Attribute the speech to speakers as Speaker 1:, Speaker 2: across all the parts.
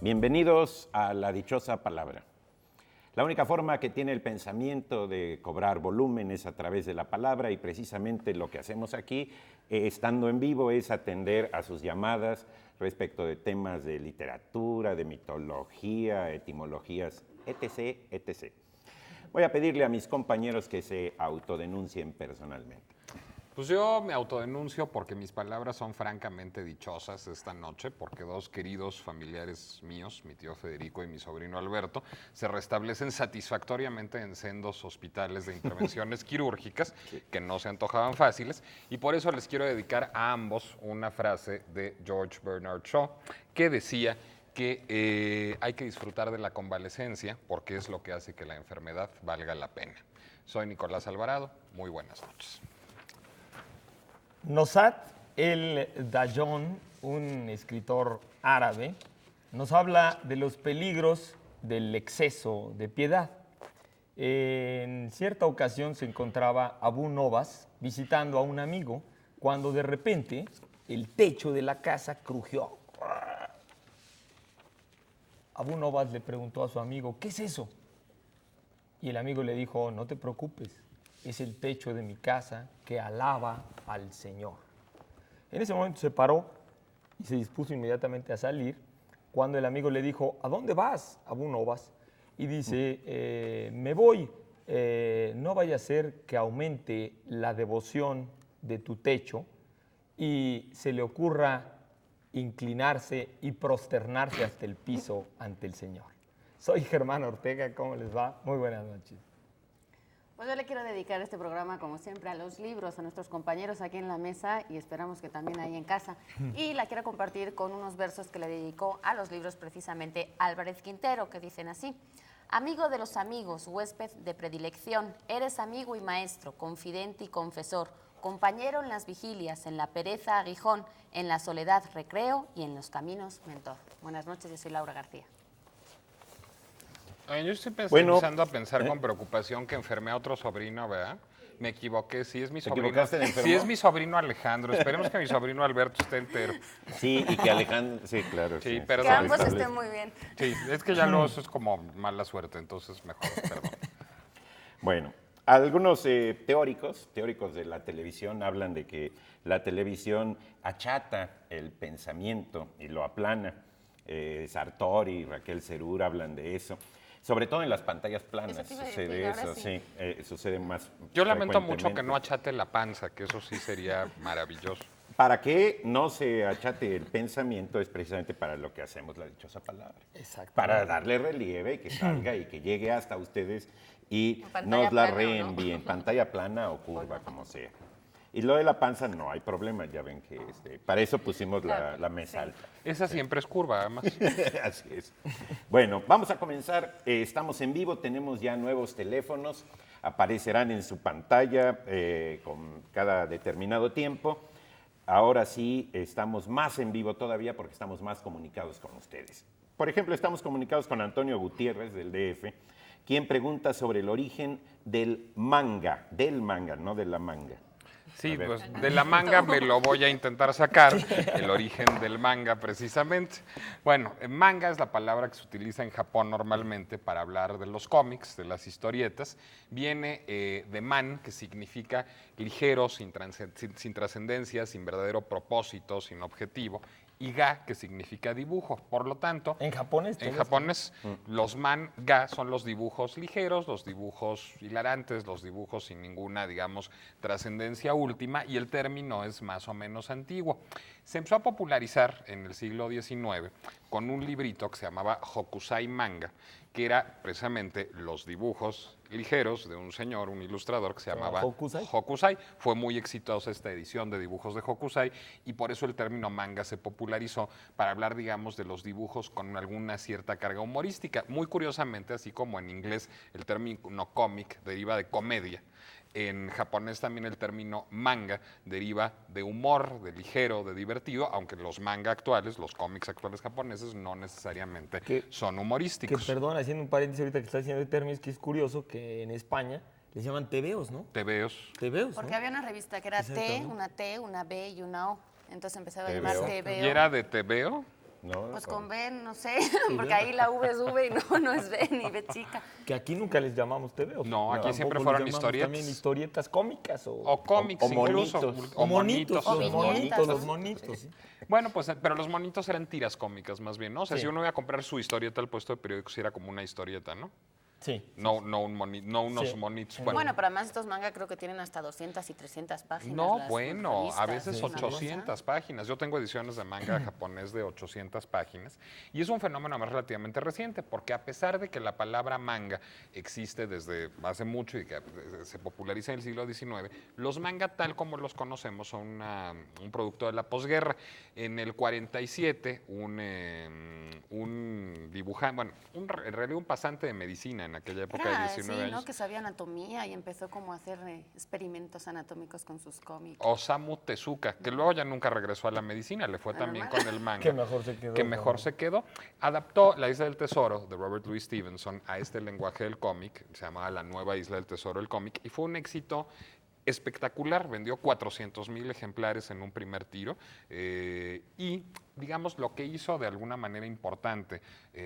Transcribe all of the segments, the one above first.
Speaker 1: Bienvenidos a la dichosa palabra. La única forma que tiene el pensamiento de cobrar volumen es a través de la palabra y precisamente lo que hacemos aquí, estando en vivo, es atender a sus llamadas respecto de temas de literatura, de mitología, etimologías, etc., etc. Voy a pedirle a mis compañeros que se autodenuncien personalmente.
Speaker 2: Pues yo me autodenuncio porque mis palabras son francamente dichosas esta noche, porque dos queridos familiares míos, mi tío Federico y mi sobrino Alberto, se restablecen satisfactoriamente en sendos hospitales de intervenciones quirúrgicas que no se antojaban fáciles, y por eso les quiero dedicar a ambos una frase de George Bernard Shaw que decía que hay que disfrutar de la convalecencia porque es lo que hace que la enfermedad valga la pena. Soy Nicolás Alvarado, muy buenas noches.
Speaker 3: Nosat el-Dayon, un escritor árabe, nos habla de los peligros del exceso de piedad. En cierta ocasión se encontraba Abu Novas visitando a un amigo cuando de repente el techo de la casa crujió. Abu Novas le preguntó a su amigo, ¿qué es eso? Y el amigo le dijo, no te preocupes, es el techo de mi casa que alaba al Señor. En ese momento se paró y se dispuso inmediatamente a salir, cuando el amigo le dijo, ¿a dónde vas, Abu Novas? Y dice, me voy, no vaya a ser que aumente la devoción de tu techo y se le ocurra inclinarse y prosternarse hasta el piso ante el Señor. Soy Germán Ortega, ¿cómo les va? Muy buenas noches.
Speaker 4: Pues yo le quiero dedicar este programa, como siempre, a los libros, a nuestros compañeros aquí en la mesa y esperamos que también ahí en casa. Y la quiero compartir con unos versos que le dedicó a los libros precisamente Álvarez Quintero, que dicen así. Amigo de los amigos, huésped de predilección, eres amigo y maestro, confidente y confesor, compañero en las vigilias, en la pereza aguijón, en la soledad recreo y en los caminos mentor. Buenas noches, yo soy Laura García.
Speaker 2: Yo estoy empezando a pensar con preocupación que enfermé a otro sobrino, ¿verdad? Me equivoqué, sí es mi sobrino. Sí es mi sobrino Alejandro. Esperemos que mi sobrino Alberto esté entero.
Speaker 1: Sí, y que Alejandro, sí, claro.
Speaker 2: Sí,
Speaker 1: sí.
Speaker 2: perdón.
Speaker 4: Que ambos estén muy bien.
Speaker 2: Sí, es que ya luego eso es como mala suerte, entonces mejor, perdón.
Speaker 1: Bueno, algunos teóricos de la televisión hablan de que la televisión achata el pensamiento y lo aplana. Sartori y Raquel Serur hablan de eso. Sobre todo en las pantallas planas sucede eso, sí, sucede más.
Speaker 2: Yo lamento mucho que no achate la panza, que eso sí sería maravilloso.
Speaker 1: Para que no se achate el pensamiento es precisamente para lo que hacemos la dichosa palabra.
Speaker 3: Exacto.
Speaker 1: Para darle relieve y que salga y que llegue hasta ustedes y
Speaker 4: Pantalla
Speaker 1: nos la
Speaker 4: plana,
Speaker 1: reenvíen, pantalla plana o curva, como sea. Y lo de la panza no hay problema, ya ven que para eso pusimos la mesa alta.
Speaker 2: Esa siempre es curva, además.
Speaker 1: Así es. Bueno, vamos a comenzar. Estamos en vivo, tenemos ya nuevos teléfonos, aparecerán en su pantalla con cada determinado tiempo. Ahora sí, estamos más en vivo todavía porque estamos más comunicados con ustedes. Por ejemplo, estamos comunicados con Antonio Gutiérrez del DF, quien pregunta sobre el origen del manga, no de la manga.
Speaker 2: Sí, pues de la manga me lo voy a intentar sacar, el origen del manga precisamente. Bueno, manga es la palabra que se utiliza en Japón normalmente para hablar de los cómics, de las historietas. Viene de man, que significa ligero, sin trascendencia, sin verdadero propósito, sin objetivo. Y ga, que significa dibujo. Por lo tanto,
Speaker 3: ¿En japonés?
Speaker 2: En japonés, los manga son los dibujos ligeros, los dibujos hilarantes, los dibujos sin ninguna, digamos, trascendencia última, y el término es más o menos antiguo. Se empezó a popularizar en el siglo XIX con un librito que se llamaba Hokusai Manga, que era precisamente los dibujos ligeros de un señor, un ilustrador que se llamaba Hokusai. Fue muy exitosa esta edición de dibujos de Hokusai y por eso el término manga se popularizó para hablar, digamos, de los dibujos con alguna cierta carga humorística. Muy curiosamente, así como en inglés el término cómic deriva de comedia, en japonés también el término manga deriva de humor, de ligero, de divertido, aunque los manga actuales, los cómics actuales japoneses, no necesariamente son humorísticos.
Speaker 3: Que perdón, haciendo un paréntesis ahorita que está diciendo de términos, que es curioso que en España les llaman tebeos, ¿no?
Speaker 2: Tebeos.
Speaker 3: Tebeos,
Speaker 4: Porque
Speaker 3: ¿no?
Speaker 4: había una revista que era T, una B y una O. Entonces empezaba a llamar
Speaker 1: TVO.
Speaker 4: TVO.
Speaker 2: ¿Y era de tebeo?
Speaker 1: ¿no?
Speaker 4: Pues con B, no sé, porque ahí la V es V y no es B ni B chica.
Speaker 3: Que aquí nunca les llamamos TVO.
Speaker 2: No, aquí
Speaker 3: Tampoco
Speaker 2: siempre
Speaker 3: les
Speaker 2: fueron
Speaker 3: llamamos
Speaker 2: historietas.
Speaker 3: También historietas cómicas
Speaker 2: O cómics
Speaker 1: o
Speaker 2: incluso.
Speaker 1: monitos.
Speaker 2: O monitos.
Speaker 4: O viñetas,
Speaker 3: los
Speaker 4: ¿no?
Speaker 3: monitos. Sí.
Speaker 2: Bueno, pues, pero los monitos eran tiras cómicas más bien, ¿no? O sea,
Speaker 3: Sí.
Speaker 2: si uno iba a comprar su historieta al puesto de periódicos, era como una historieta, ¿no?
Speaker 3: Sí.
Speaker 2: No unos
Speaker 3: Sí.
Speaker 2: monitos.
Speaker 4: Bueno, pero además estos manga creo que tienen hasta 200 y 300 páginas.
Speaker 2: No,
Speaker 4: las
Speaker 2: bueno, a
Speaker 4: revistas,
Speaker 2: veces
Speaker 4: es una cosa.
Speaker 2: 800 páginas. Yo tengo ediciones de manga japonés de 800 páginas y es un fenómeno más relativamente reciente porque a pesar de que la palabra manga existe desde hace mucho y que se populariza en el siglo XIX, los manga tal como los conocemos son un producto de la posguerra. En el 47, un dibujante, bueno, en realidad un pasante de medicina en aquella época de 19
Speaker 4: sí, ¿no?
Speaker 2: años.
Speaker 4: Que sabía anatomía y empezó como a hacer experimentos anatómicos con sus cómics.
Speaker 2: Osamu Tezuka, que luego ya nunca regresó a la medicina, le fue
Speaker 4: Ah,
Speaker 2: también
Speaker 4: normal.
Speaker 2: con el manga.
Speaker 3: Que mejor se quedó.
Speaker 2: Que mejor se quedó. Adaptó La Isla del Tesoro de Robert Louis Stevenson a este lenguaje del cómic, se llamaba La Nueva Isla del Tesoro del cómic, y fue un éxito espectacular, vendió 400,000 ejemplares en un primer tiro y digamos lo que hizo de alguna manera importante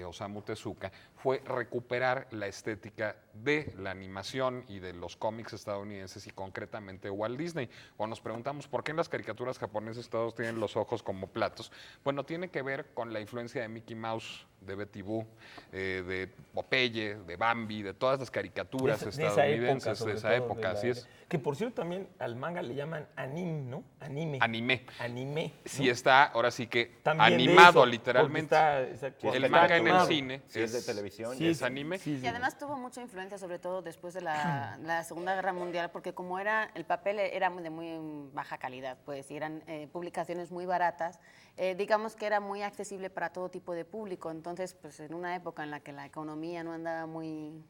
Speaker 2: Osamu Tezuka fue recuperar la estética de la animación y de los cómics estadounidenses y concretamente Walt Disney. Cuando nos preguntamos por qué en las caricaturas japonesas todos tienen los ojos como platos, bueno, tiene que ver con la influencia de Mickey Mouse, de Betty Boo, de Popeye, de Bambi, de todas las caricaturas estadounidenses de esa época, así es.
Speaker 3: Que por cierto también al manga le llaman anime, ¿no? Anime.
Speaker 2: Anime.
Speaker 3: ¿no?
Speaker 2: Sí está, ahora sí que
Speaker 3: También de
Speaker 2: animado
Speaker 3: eso,
Speaker 2: literalmente.
Speaker 3: exacto,
Speaker 2: El
Speaker 3: está
Speaker 2: manga en el
Speaker 3: animado.
Speaker 2: cine
Speaker 1: Si es de televisión.
Speaker 3: Sí,
Speaker 2: es anime.
Speaker 3: sí, sí.
Speaker 4: Y además tuvo mucha influencia, sobre todo después de la Segunda Guerra Mundial, porque como el papel era de muy baja calidad, pues, y eran publicaciones muy baratas, digamos que era muy accesible para todo tipo de público. Entonces, pues en una época en la que la economía no andaba muy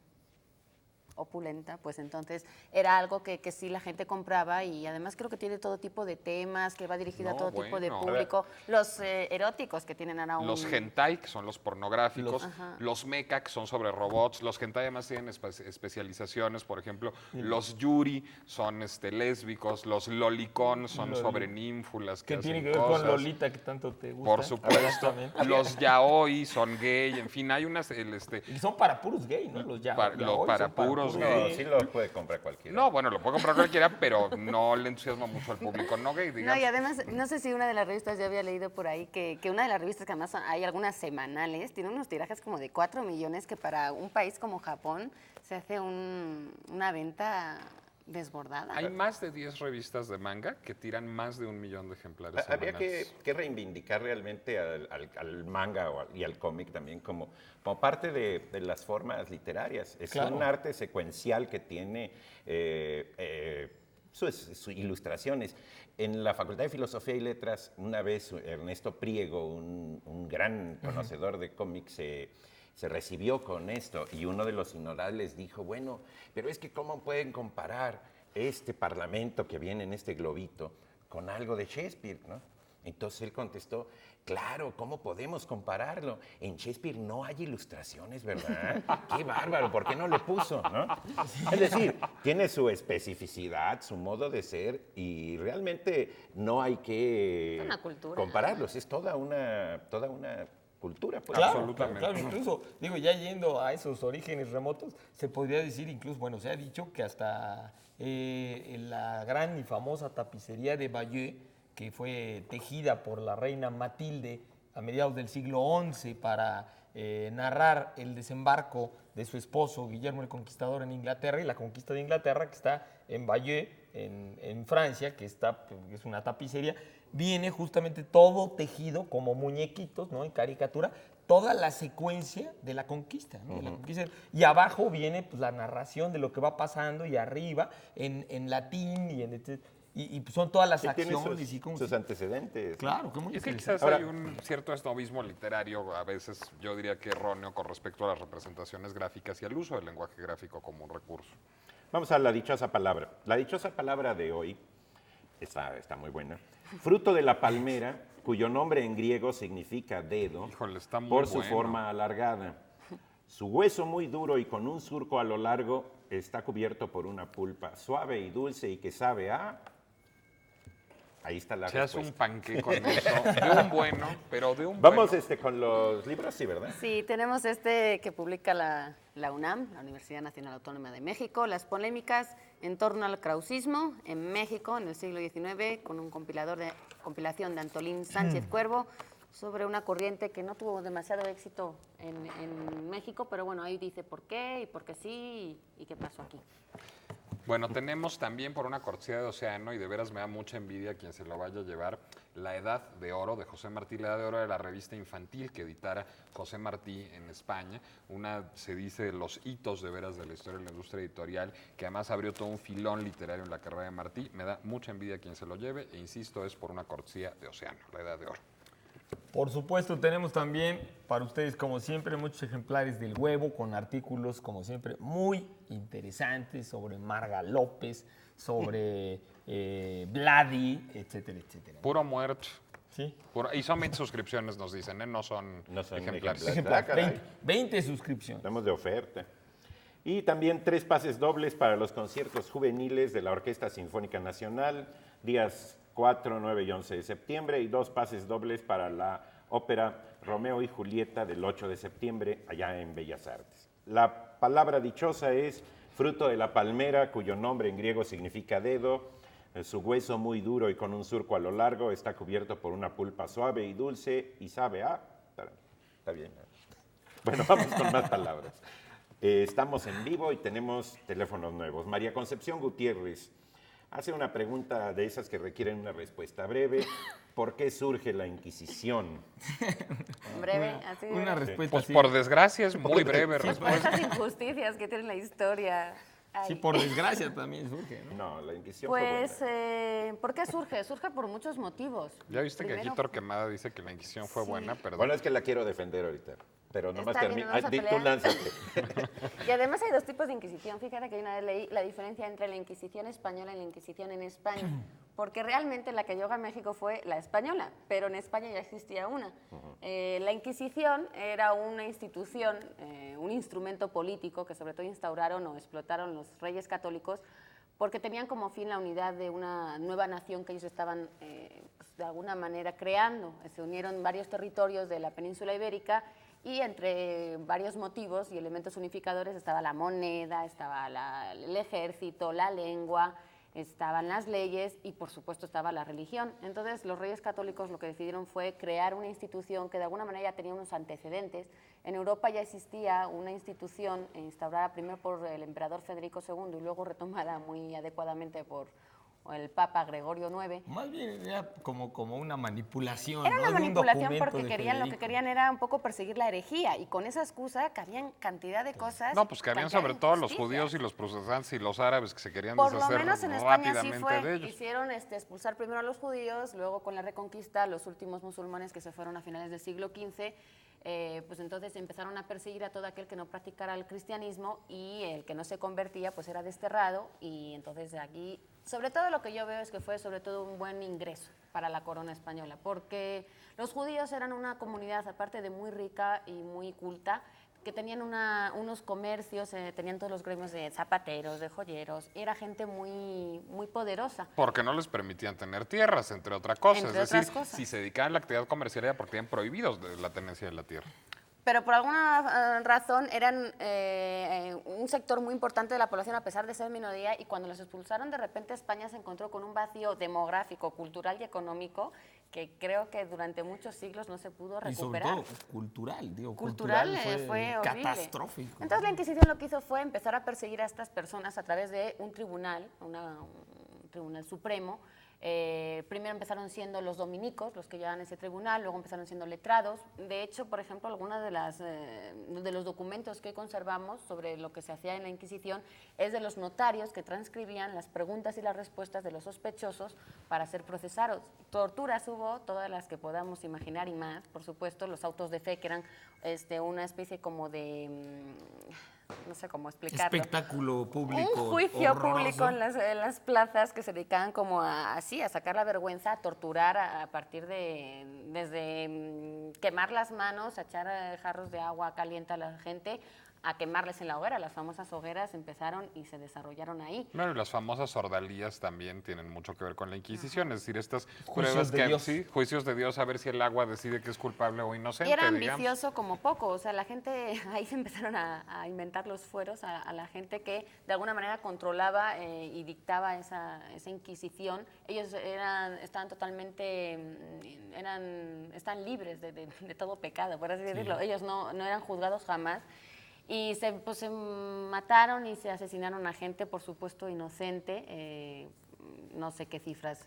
Speaker 4: opulenta, pues entonces era algo que sí la gente compraba y además creo que tiene todo tipo de temas, que va dirigido a
Speaker 2: No,
Speaker 4: todo tipo de
Speaker 2: bueno.
Speaker 4: público. Los eróticos que tienen ahora
Speaker 2: Los hentai, que son los pornográficos, los mecha, que son sobre robots, los hentai además tienen especializaciones, por ejemplo, los yuri son lésbicos, los lolicon son sobre ninfulas que
Speaker 3: Que tiene
Speaker 2: hacen
Speaker 3: que ver
Speaker 2: cosas.
Speaker 3: con Lolita que tanto te gusta.
Speaker 2: Por supuesto,
Speaker 3: Exactamente.
Speaker 2: los yaoi son gay, en fin, hay unas,
Speaker 3: Y son para puros gay, ¿no? Los ya.
Speaker 2: para puros
Speaker 1: No,
Speaker 2: gay.
Speaker 1: sí lo puede comprar cualquiera.
Speaker 2: No, bueno, lo puede comprar cualquiera, pero no le entusiasma mucho al público no gay,
Speaker 4: No,
Speaker 2: digamos.
Speaker 4: y además, no sé si una de las revistas, yo había leído por ahí que una de las revistas que además hay algunas semanales, tiene unos tirajes como de 4 millones que para un país como Japón se hace una venta desbordada.
Speaker 2: Hay más de 10 revistas de manga que tiran más de 1 millón de ejemplares
Speaker 1: Habría
Speaker 2: semanales.
Speaker 1: que reivindicar realmente al manga y al cómic también como parte de las formas literarias. Es
Speaker 3: Claro.
Speaker 1: un arte secuencial que tiene sus ilustraciones. En la Facultad de Filosofía y Letras, una vez Ernesto Priego, un gran conocedor de cómics, se recibió con esto y uno de los sinodales dijo, bueno, pero es que ¿cómo pueden comparar este parlamento que viene en este globito con algo de Shakespeare, ¿no? Entonces él contestó, claro, ¿cómo podemos compararlo? En Shakespeare no hay ilustraciones, ¿verdad? ¡Qué bárbaro! ¿Por qué no le puso, no? Es decir, tiene su especificidad, su modo de ser y realmente no hay que
Speaker 4: Una cultura.
Speaker 1: compararlos. Es toda una cultura, pues.
Speaker 3: Claro,
Speaker 2: Absolutamente.
Speaker 3: claro, incluso, digo, ya yendo a esos orígenes remotos, se podría decir incluso, bueno, se ha dicho que hasta en la gran y famosa tapicería de Bayeux, que fue tejida por la reina Matilde a mediados del siglo XI para narrar el desembarco de su esposo Guillermo el Conquistador en Inglaterra y la conquista de Inglaterra, que está en Bayeux, en Francia, que es una tapicería, viene justamente todo tejido como muñequitos, ¿no? En caricatura, toda la secuencia de la conquista, ¿no? De la conquista. Y abajo viene pues, la narración de lo que va pasando y arriba en latín y son todas las
Speaker 1: Sí, tiene
Speaker 3: acciones y como
Speaker 1: sus antecedentes.
Speaker 3: claro, que muy
Speaker 2: Y es que
Speaker 3: interesante.
Speaker 2: quizás
Speaker 1: Ahora-
Speaker 2: hay un cierto esnovismo literario, a veces yo diría que erróneo, con respecto a las representaciones gráficas y al uso del lenguaje gráfico como un recurso.
Speaker 1: Vamos a la dichosa palabra. La dichosa palabra de hoy está muy buena. Fruto de la palmera, cuyo nombre en griego significa dedo,
Speaker 2: Híjole, está muy
Speaker 1: por su
Speaker 2: bueno.
Speaker 1: forma alargada. Su hueso muy duro y con un surco a lo largo está cubierto por una pulpa suave y dulce y que sabe a... Ahí está la
Speaker 2: Se hace un
Speaker 1: respuesta.
Speaker 2: panqué con eso, de un bueno, pero de un
Speaker 1: Vamos
Speaker 2: bueno.
Speaker 1: con los libros, sí, ¿verdad?
Speaker 4: Sí, tenemos este que publica la UNAM, la Universidad Nacional Autónoma de México, las polémicas en torno al krausismo en México en el siglo XIX, con un compilación de Antolín Sánchez Cuervo, sobre una corriente que no tuvo demasiado éxito en México, pero bueno, ahí dice por qué y por qué sí y qué pasó aquí.
Speaker 2: Bueno, tenemos también por una cortesía de Océano, y de veras me da mucha envidia quien se lo vaya a llevar, La Edad de Oro de José Martí, La Edad de Oro de la revista infantil que editara José Martí en España. Se dice, de los hitos de veras de la historia de la industria editorial, que además abrió todo un filón literario en la carrera de Martí. Me da mucha envidia quien se lo lleve, e insisto, es por una cortesía de Océano, La Edad de Oro.
Speaker 3: Por supuesto, tenemos también para ustedes, como siempre, muchos ejemplares del Huevo con artículos, como siempre, muy interesantes sobre Marga López, sobre Vladi, etcétera, etcétera.
Speaker 2: Puro muerto.
Speaker 3: ¿Sí?
Speaker 2: Y son 20 suscripciones, nos dicen, ¿eh? No son ejemplares.
Speaker 1: ejemplares. Caray.
Speaker 3: 20 suscripciones.
Speaker 1: Estamos de oferta. Y también 3 pases dobles para los conciertos juveniles de la Orquesta Sinfónica Nacional, días 4, 9 y 11 de septiembre, y 2 pases dobles para la ópera Romeo y Julieta del 8 de septiembre, allá en Bellas Artes. La palabra dichosa es fruto de la palmera, cuyo nombre en griego significa dedo. Su hueso muy duro y con un surco a lo largo está cubierto por una pulpa suave y dulce y sabe a... Está bien. Bueno, vamos con más palabras. Estamos en vivo y tenemos teléfonos nuevos. María Concepción Gutiérrez hace una pregunta de esas que requieren una respuesta breve. ¿Por qué surge la Inquisición?
Speaker 4: Breve, así.
Speaker 3: Una respuesta
Speaker 2: Pues
Speaker 3: así.
Speaker 2: por desgracia es muy breve
Speaker 4: Por
Speaker 2: respuesta.
Speaker 4: esas injusticias que tiene la historia. Ay.
Speaker 3: Sí, por desgracia también surge, ¿no?
Speaker 1: No, la Inquisición fue
Speaker 4: Pues,
Speaker 1: buena.
Speaker 4: ¿por qué surge? Surge por muchos motivos.
Speaker 2: Ya viste que aquí
Speaker 4: Primero,
Speaker 2: Torquemada dice que la Inquisición fue
Speaker 4: Sí.
Speaker 2: buena, perdón.
Speaker 1: Bueno, es que la quiero defender ahorita, pero nomás
Speaker 4: Está bien,
Speaker 1: termina.
Speaker 4: ¿no vamos a
Speaker 1: Tú
Speaker 4: pelear?
Speaker 1: lánzate.
Speaker 4: Y además hay dos tipos de Inquisición. Fíjate que una vez leí la diferencia entre la Inquisición española y la Inquisición en España. Porque realmente la que llegó a México fue la española, pero en España ya existía una. La Inquisición era una institución, un instrumento político que sobre todo instauraron o explotaron los reyes católicos porque tenían como fin la unidad de una nueva nación que ellos estaban pues, de alguna manera creando. Se unieron varios territorios de la península ibérica y entre varios motivos y elementos unificadores estaba la moneda, estaba el ejército, la lengua, estaban las leyes y por supuesto estaba la religión. Entonces los reyes católicos lo que decidieron fue crear una institución que de alguna manera ya tenía unos antecedentes. En Europa ya existía una institución instaurada primero por el emperador Federico II y luego retomada muy adecuadamente por el Papa Gregorio IX.
Speaker 3: Más bien era como una manipulación.
Speaker 4: Era
Speaker 3: ¿no?
Speaker 4: una
Speaker 3: De un
Speaker 4: manipulación
Speaker 3: documento
Speaker 4: porque
Speaker 3: de
Speaker 4: querían, lo que
Speaker 3: Federico.
Speaker 4: querían era un poco perseguir la herejía y con esa excusa cabían cantidad de cosas.
Speaker 2: No, pues que habían
Speaker 4: cantidad de
Speaker 2: sobre todo los
Speaker 4: injusticias.
Speaker 2: judíos y los protestantes y los árabes que se querían
Speaker 4: Por lo
Speaker 2: deshacer
Speaker 4: menos en España sí
Speaker 2: rápidamente
Speaker 4: fue.
Speaker 2: de ellos.
Speaker 4: Hicieron expulsar primero a los judíos, luego con la Reconquista, los últimos musulmanes que se fueron a finales del siglo XV, pues entonces empezaron a perseguir a todo aquel que no practicara el cristianismo y el que no se convertía pues era desterrado y entonces aquí, sobre todo lo que yo veo es que fue sobre todo un buen ingreso para la corona española, porque los judíos eran una comunidad aparte de muy rica y muy culta, que tenían unos comercios, tenían todos los gremios de zapateros, de joyeros, era gente muy, muy poderosa.
Speaker 2: Porque no les permitían tener tierras, entre otras cosas.
Speaker 4: Entre
Speaker 2: es decir,
Speaker 4: otras cosas.
Speaker 2: si se dedicaban a la actividad comercial era porque tenían prohibidos la tenencia de la tierra.
Speaker 4: Pero por alguna razón eran un sector muy importante de la población a pesar de ser minoría y cuando los expulsaron de repente España se encontró con un vacío demográfico, cultural y económico que creo que durante muchos siglos no se pudo
Speaker 3: Y sobre
Speaker 4: recuperar.
Speaker 3: todo cultural, digo,
Speaker 4: Cultural fue horrible.
Speaker 3: catastrófico.
Speaker 4: Entonces la Inquisición lo que hizo fue empezar a perseguir a estas personas a través de un tribunal, un tribunal supremo. Primero empezaron siendo los dominicos los que llevaban ese tribunal, luego empezaron siendo letrados. De hecho, por ejemplo, algunos de los documentos que conservamos sobre lo que se hacía en la Inquisición es de los notarios que transcribían las preguntas y las respuestas de los sospechosos para ser procesados. Torturas hubo, todas las que podamos imaginar y más, por supuesto, los autos de fe que eran una especie como de... no sé cómo explicarlo.
Speaker 3: Espectáculo público.
Speaker 4: Un juicio
Speaker 3: horroroso.
Speaker 4: público en las plazas que se dedicaban como a sacar la vergüenza, a torturar a partir de, desde quemar las manos, a echar jarros de agua caliente a la gente, a quemarles en la hoguera. Las famosas hogueras empezaron y se desarrollaron ahí.
Speaker 2: Bueno, y las famosas ordalías también tienen mucho que ver con la Inquisición, es decir, estas
Speaker 3: Juicios
Speaker 2: pruebas
Speaker 3: de
Speaker 2: que
Speaker 3: Dios.
Speaker 2: sí, juicios de Dios a ver si el agua decide que es culpable o inocente.
Speaker 4: Y era
Speaker 2: digamos.
Speaker 4: ambicioso como poco, o sea, la gente, ahí se empezaron a inventar los fueros a la gente que de alguna manera controlaba y dictaba esa Inquisición. Ellos estaban totalmente, están libres de todo pecado, por así decirlo. Ellos no eran juzgados jamás. Y se mataron y se asesinaron a gente, por supuesto, inocente. No sé qué cifras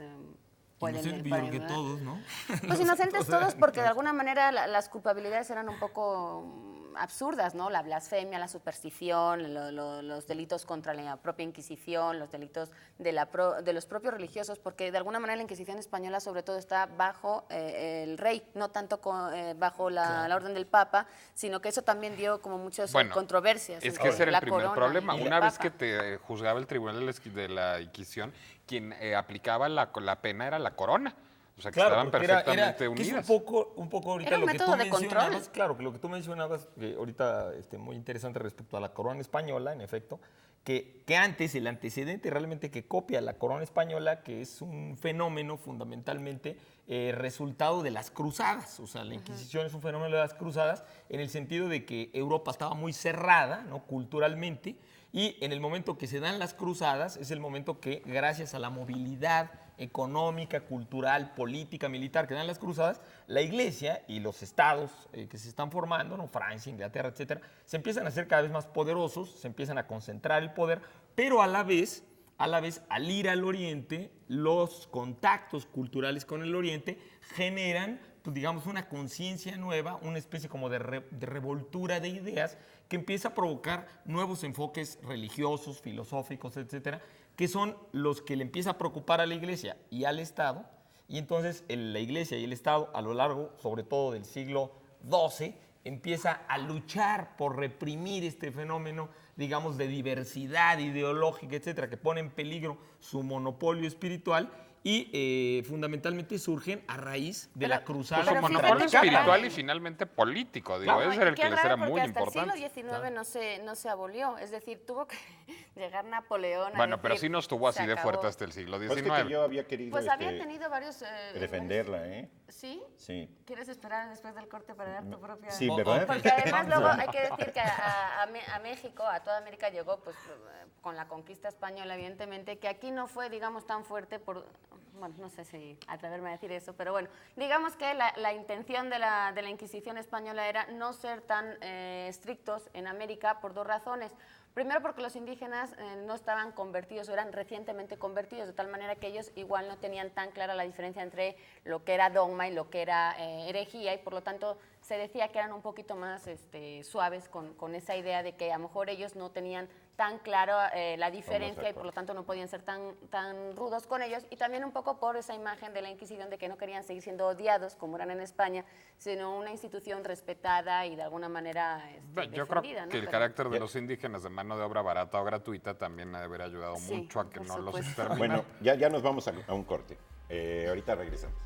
Speaker 4: pueden
Speaker 5: Inocente, yo creo que todos, ¿no?
Speaker 4: Pues inocentes todos, porque de alguna manera las culpabilidades eran un poco absurdas, ¿no? La blasfemia, la superstición, los delitos contra la propia Inquisición, los delitos de los propios religiosos, porque de alguna manera la Inquisición española sobre todo está bajo el rey, no tanto bajo la orden del Papa, sino que eso también dio como muchas controversias.
Speaker 2: Es que ese era el primer problema.
Speaker 4: y el
Speaker 2: Una vez
Speaker 4: Papa.
Speaker 2: que te juzgaba el Tribunal de la Inquisición, quien aplicaba la pena era la corona. O sea, que estaban
Speaker 3: porque
Speaker 2: perfectamente
Speaker 3: que
Speaker 2: unidas.
Speaker 3: es un poco ahorita
Speaker 4: Era un
Speaker 3: lo que tú
Speaker 4: método de control.
Speaker 3: mencionabas. Claro, que lo que tú mencionabas, que ahorita muy interesante respecto a la corona española, en efecto, que antes el antecedente realmente que copia la corona española, que es un fenómeno fundamentalmente resultado de las cruzadas. O sea, la Inquisición es un fenómeno de las cruzadas en el sentido de que Europa estaba muy cerrada, ¿no?, culturalmente, y en el momento que se dan las cruzadas es el momento que, gracias a la movilidad económica, cultural, política, militar que dan las cruzadas, la Iglesia y los estados que se están formando, ¿no?, Francia, Inglaterra, etcétera, se empiezan a hacer cada vez más poderosos, se empiezan a concentrar el poder, pero a la vez, al ir al Oriente, los contactos culturales con el Oriente generan, pues, digamos, una conciencia nueva, una especie como de revoltura de ideas que empieza a provocar nuevos enfoques religiosos, filosóficos, etcétera, que son los que le empieza a preocupar a la Iglesia y al Estado. Y entonces la Iglesia y el Estado, a lo largo, sobre todo del siglo XII, empieza a luchar por reprimir este fenómeno, digamos, de diversidad ideológica, etcétera, que pone en peligro su monopolio espiritual y fundamentalmente surgen a raíz de la cruzada.
Speaker 2: Pues su
Speaker 4: Pero
Speaker 2: monopolio
Speaker 4: fíjate que
Speaker 2: espiritual
Speaker 4: acá-
Speaker 2: y finalmente político, digo,
Speaker 3: Claro,
Speaker 2: ese era el
Speaker 4: Qué
Speaker 2: que les
Speaker 4: raro,
Speaker 2: era
Speaker 4: porque
Speaker 2: muy
Speaker 4: hasta
Speaker 2: importante.
Speaker 4: el siglo XIX no se abolió, es decir, tuvo que llegar Napoleón a
Speaker 2: Bueno, pero
Speaker 4: decir,
Speaker 2: sí no estuvo
Speaker 4: "Se
Speaker 2: así de
Speaker 4: acabó".
Speaker 2: fuerte hasta el siglo
Speaker 1: Pues que
Speaker 2: XIX.
Speaker 1: yo había querido
Speaker 4: Pues había tenido varios...
Speaker 1: defenderla, ¿eh?
Speaker 4: ¿Sí?
Speaker 1: Sí.
Speaker 4: ¿Quieres esperar después del corte para dar tu propia...?
Speaker 1: Sí, ¿verdad?
Speaker 4: Porque además luego hay que decir que a México, a toda América llegó pues con la conquista española, evidentemente, que aquí no fue, digamos, tan fuerte por... Bueno, no sé si atreverme a decir eso, pero bueno, digamos que la intención de la Inquisición española era no ser tan estrictos en América por dos razones. Primero, porque los indígenas no estaban convertidos o eran recientemente convertidos, de tal manera que ellos igual no tenían tan clara la diferencia entre lo que era dogma y lo que era herejía, y por lo tanto se decía que eran un poquito más suaves con esa idea de que a lo mejor ellos no tenían tan claro la diferencia y por lo tanto no podían ser tan rudos con ellos, y también un poco por esa imagen de la Inquisición de que no querían seguir siendo odiados como eran en España, sino una institución respetada y de alguna manera
Speaker 2: Yo creo
Speaker 4: defendida, ¿no?
Speaker 2: que el
Speaker 4: Pero-
Speaker 2: carácter de los indígenas de mano de obra barata o gratuita también ha de haber ayudado
Speaker 4: Sí,
Speaker 2: mucho a que
Speaker 4: por
Speaker 2: no los
Speaker 4: supuesto.
Speaker 2: exterminaran.
Speaker 1: Bueno, ya nos vamos a un corte. Ahorita regresamos.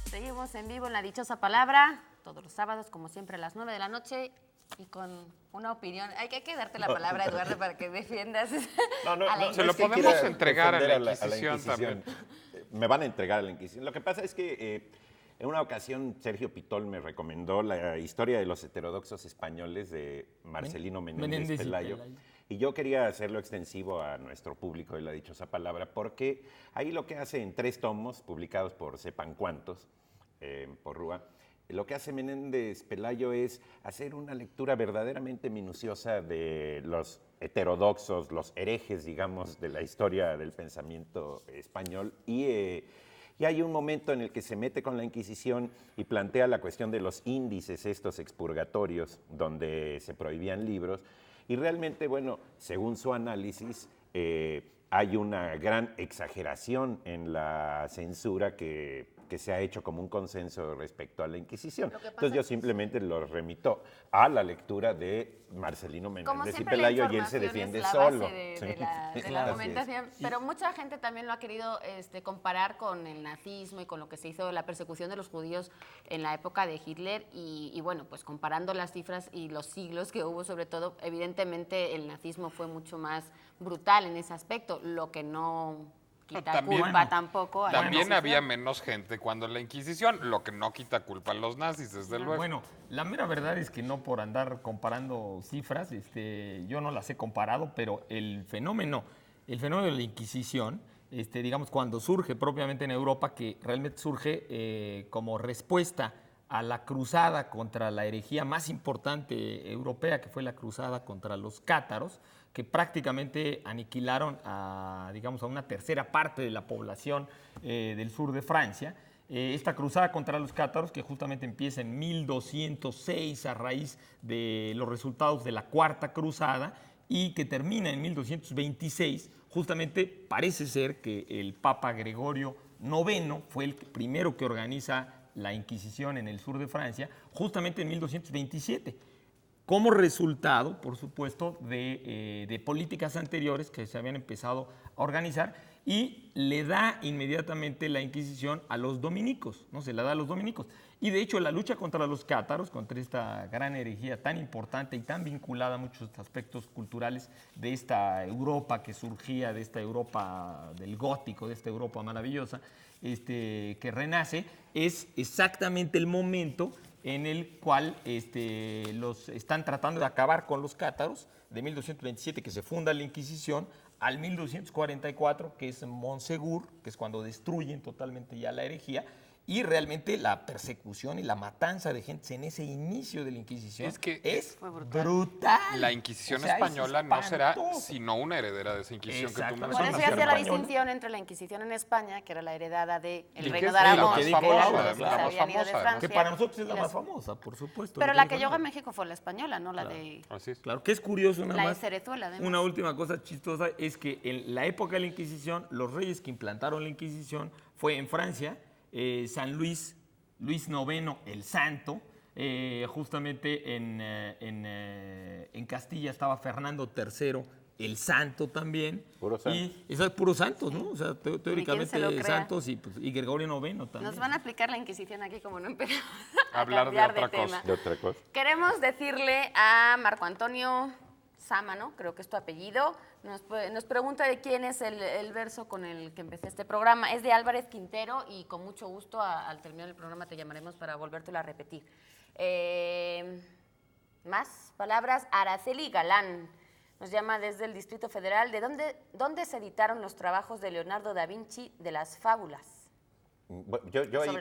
Speaker 4: Seguimos en vivo en La Dichosa Palabra, todos los sábados, como siempre, a las 9 de la noche, y con una opinión. Hay que darte la palabra, Eduardo, para que defiendas a la
Speaker 2: se lo
Speaker 1: es que
Speaker 2: podemos
Speaker 1: quiera
Speaker 2: entregar a
Speaker 1: defender
Speaker 2: la Inquisición también.
Speaker 1: Me van a entregar a la Inquisición. Lo que pasa es que En una ocasión, Sergio Pitol me recomendó la historia de los heterodoxos españoles de Marcelino Menéndez
Speaker 3: y
Speaker 1: Pelayo. Y yo quería hacerlo extensivo a nuestro público de la dichosa palabra, porque ahí lo que hace en 3 tomos, publicados por sepan cuántos, por Rúa, lo que hace Menéndez Pelayo es hacer una lectura verdaderamente minuciosa de los heterodoxos, los herejes, digamos, de la historia del pensamiento español. Y hay un momento en el que se mete con la Inquisición y plantea la cuestión de los índices, estos expurgatorios, donde se prohibían libros. Y realmente, bueno, según su análisis, hay una gran exageración en la censura que se ha hecho como un consenso respecto a la Inquisición. Entonces yo simplemente lo remito a la lectura de Marcelino Menéndez y Pelayo y él se defiende solo.
Speaker 4: De la argumentación, pero mucha gente también lo ha querido comparar con el nazismo y con lo que se hizo la persecución de los judíos en la época de Hitler y bueno, pues comparando las cifras y los siglos que hubo, sobre todo, evidentemente el nazismo fue mucho más brutal en ese aspecto, lo que no quita culpa tampoco.
Speaker 2: También había menos gente cuando la Inquisición, lo que no quita culpa a los nazis, desde luego.
Speaker 3: Bueno, la mera verdad es que no por andar comparando cifras, yo no las he comparado, pero el fenómeno de la Inquisición, digamos, cuando surge propiamente en Europa, que realmente surge como respuesta a la cruzada contra la herejía más importante europea, que fue la cruzada contra los cátaros, que prácticamente aniquilaron a una tercera parte de la población del sur de Francia. Esta cruzada contra los cátaros, que justamente empieza en 1206 a raíz de los resultados de la Cuarta Cruzada y que termina en 1226, justamente parece ser que el Papa Gregorio IX fue el primero que organiza la Inquisición en el sur de Francia, justamente en 1227. Como resultado, por supuesto, de políticas anteriores que se habían empezado a organizar, y le da inmediatamente la Inquisición a los dominicos, ¿no? Se la da a los dominicos. Y de hecho la lucha contra los cátaros, contra esta gran herejía tan importante y tan vinculada a muchos aspectos culturales de esta Europa que surgía, de esta Europa del gótico, de esta Europa maravillosa, que renace, es exactamente el momento en el cual los están tratando de acabar con los cátaros, de 1227, que se funda la Inquisición, al 1244, que es Montsegur, que es cuando destruyen totalmente ya la herejía, y realmente la persecución y la matanza de gente en ese inicio de la Inquisición es brutal.
Speaker 2: La Inquisición española no será sino una heredera de esa Inquisición que tú mencionas.
Speaker 4: Por eso se hace la distinción entre la Inquisición en España, que era la heredada del Reino de
Speaker 2: la
Speaker 4: Aragón,
Speaker 2: más famosa,
Speaker 3: que para nosotros es la más famosa, por supuesto.
Speaker 4: Pero la que llegó a México fue la española, no la de...
Speaker 2: Así es.
Speaker 3: Claro, que es curioso nada más.
Speaker 4: La de Cerezuela, además.
Speaker 3: Una última cosa chistosa es que en la época de la Inquisición, los reyes que implantaron la Inquisición fue en Francia, San Luis IX el Santo, justamente en Castilla estaba Fernando III el Santo también.
Speaker 1: Puro santo.
Speaker 3: Y esos puros santos, ¿no? O sea, teóricamente santos y Gregorio IX también.
Speaker 4: Nos van a aplicar la Inquisición aquí como no empezamos
Speaker 2: a hablar de otra cosa.
Speaker 1: De otra cosa.
Speaker 4: Queremos decirle a Marco Antonio Sámano, creo que es tu apellido, nos pregunta de quién es el verso con el que empecé este programa. Es de Álvarez Quintero y con mucho gusto al terminar el programa te llamaremos para volvértelo a repetir. Más palabras. Araceli Galán nos llama desde el Distrito Federal. ¿De dónde se editaron los trabajos de Leonardo da Vinci de las fábulas?
Speaker 1: Yo ahí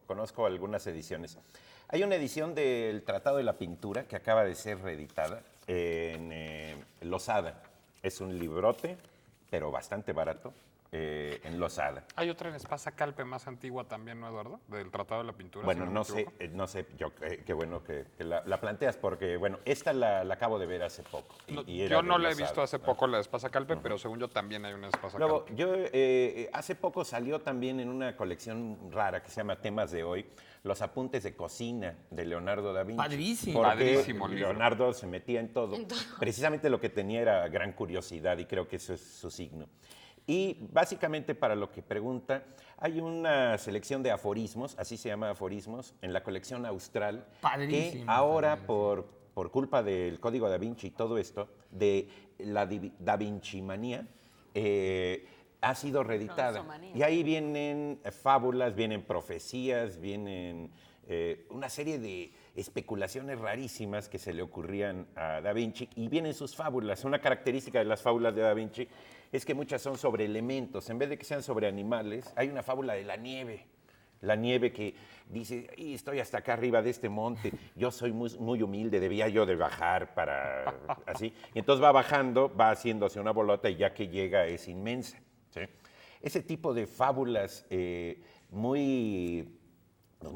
Speaker 1: conozco algunas ediciones. Hay una edición del Tratado de la Pintura que acaba de ser reeditada en Losada. Es un librote, pero bastante barato, en Losada.
Speaker 2: Hay otra en Espasa Calpe más antigua también, ¿no, Eduardo? Del Tratado de la Pintura.
Speaker 1: Bueno,
Speaker 2: si
Speaker 1: no sé, qué bueno que la planteas, porque bueno, esta la acabo de ver hace poco.
Speaker 2: Yo no la he visto hace poco, la de Espasa Calpe, pero según yo también hay una Espasa
Speaker 1: Luego,
Speaker 2: Calpe.
Speaker 1: hace poco salió también en una colección rara que se llama Temas de Hoy, los apuntes de cocina de Leonardo da Vinci.
Speaker 3: Padrísimo.
Speaker 1: Porque
Speaker 2: Padrísimo el libro.
Speaker 1: Leonardo se metía en todo. Precisamente lo que tenía era gran curiosidad y creo que eso es su signo. Y básicamente para lo que pregunta, hay una selección de aforismos, así se llama aforismos, en la colección Austral,
Speaker 3: Padrísimo,
Speaker 1: que ahora por culpa del Código da Vinci y todo esto, de la Da Vinci manía, ha sido reeditada.
Speaker 4: Bronzomanía.
Speaker 1: Y ahí vienen fábulas, vienen profecías, vienen una serie de especulaciones rarísimas que se le ocurrían a Da Vinci, y vienen sus fábulas. Una característica de las fábulas de Da Vinci es que muchas son sobre elementos. En vez de que sean sobre animales, hay una fábula de la nieve. La nieve que dice, "Y estoy hasta acá arriba de este monte, yo soy muy humilde, debía yo de bajar para así". Y entonces va bajando, va haciéndose una bolota y ya que llega es inmensa. ¿Sí? Ese tipo de fábulas muy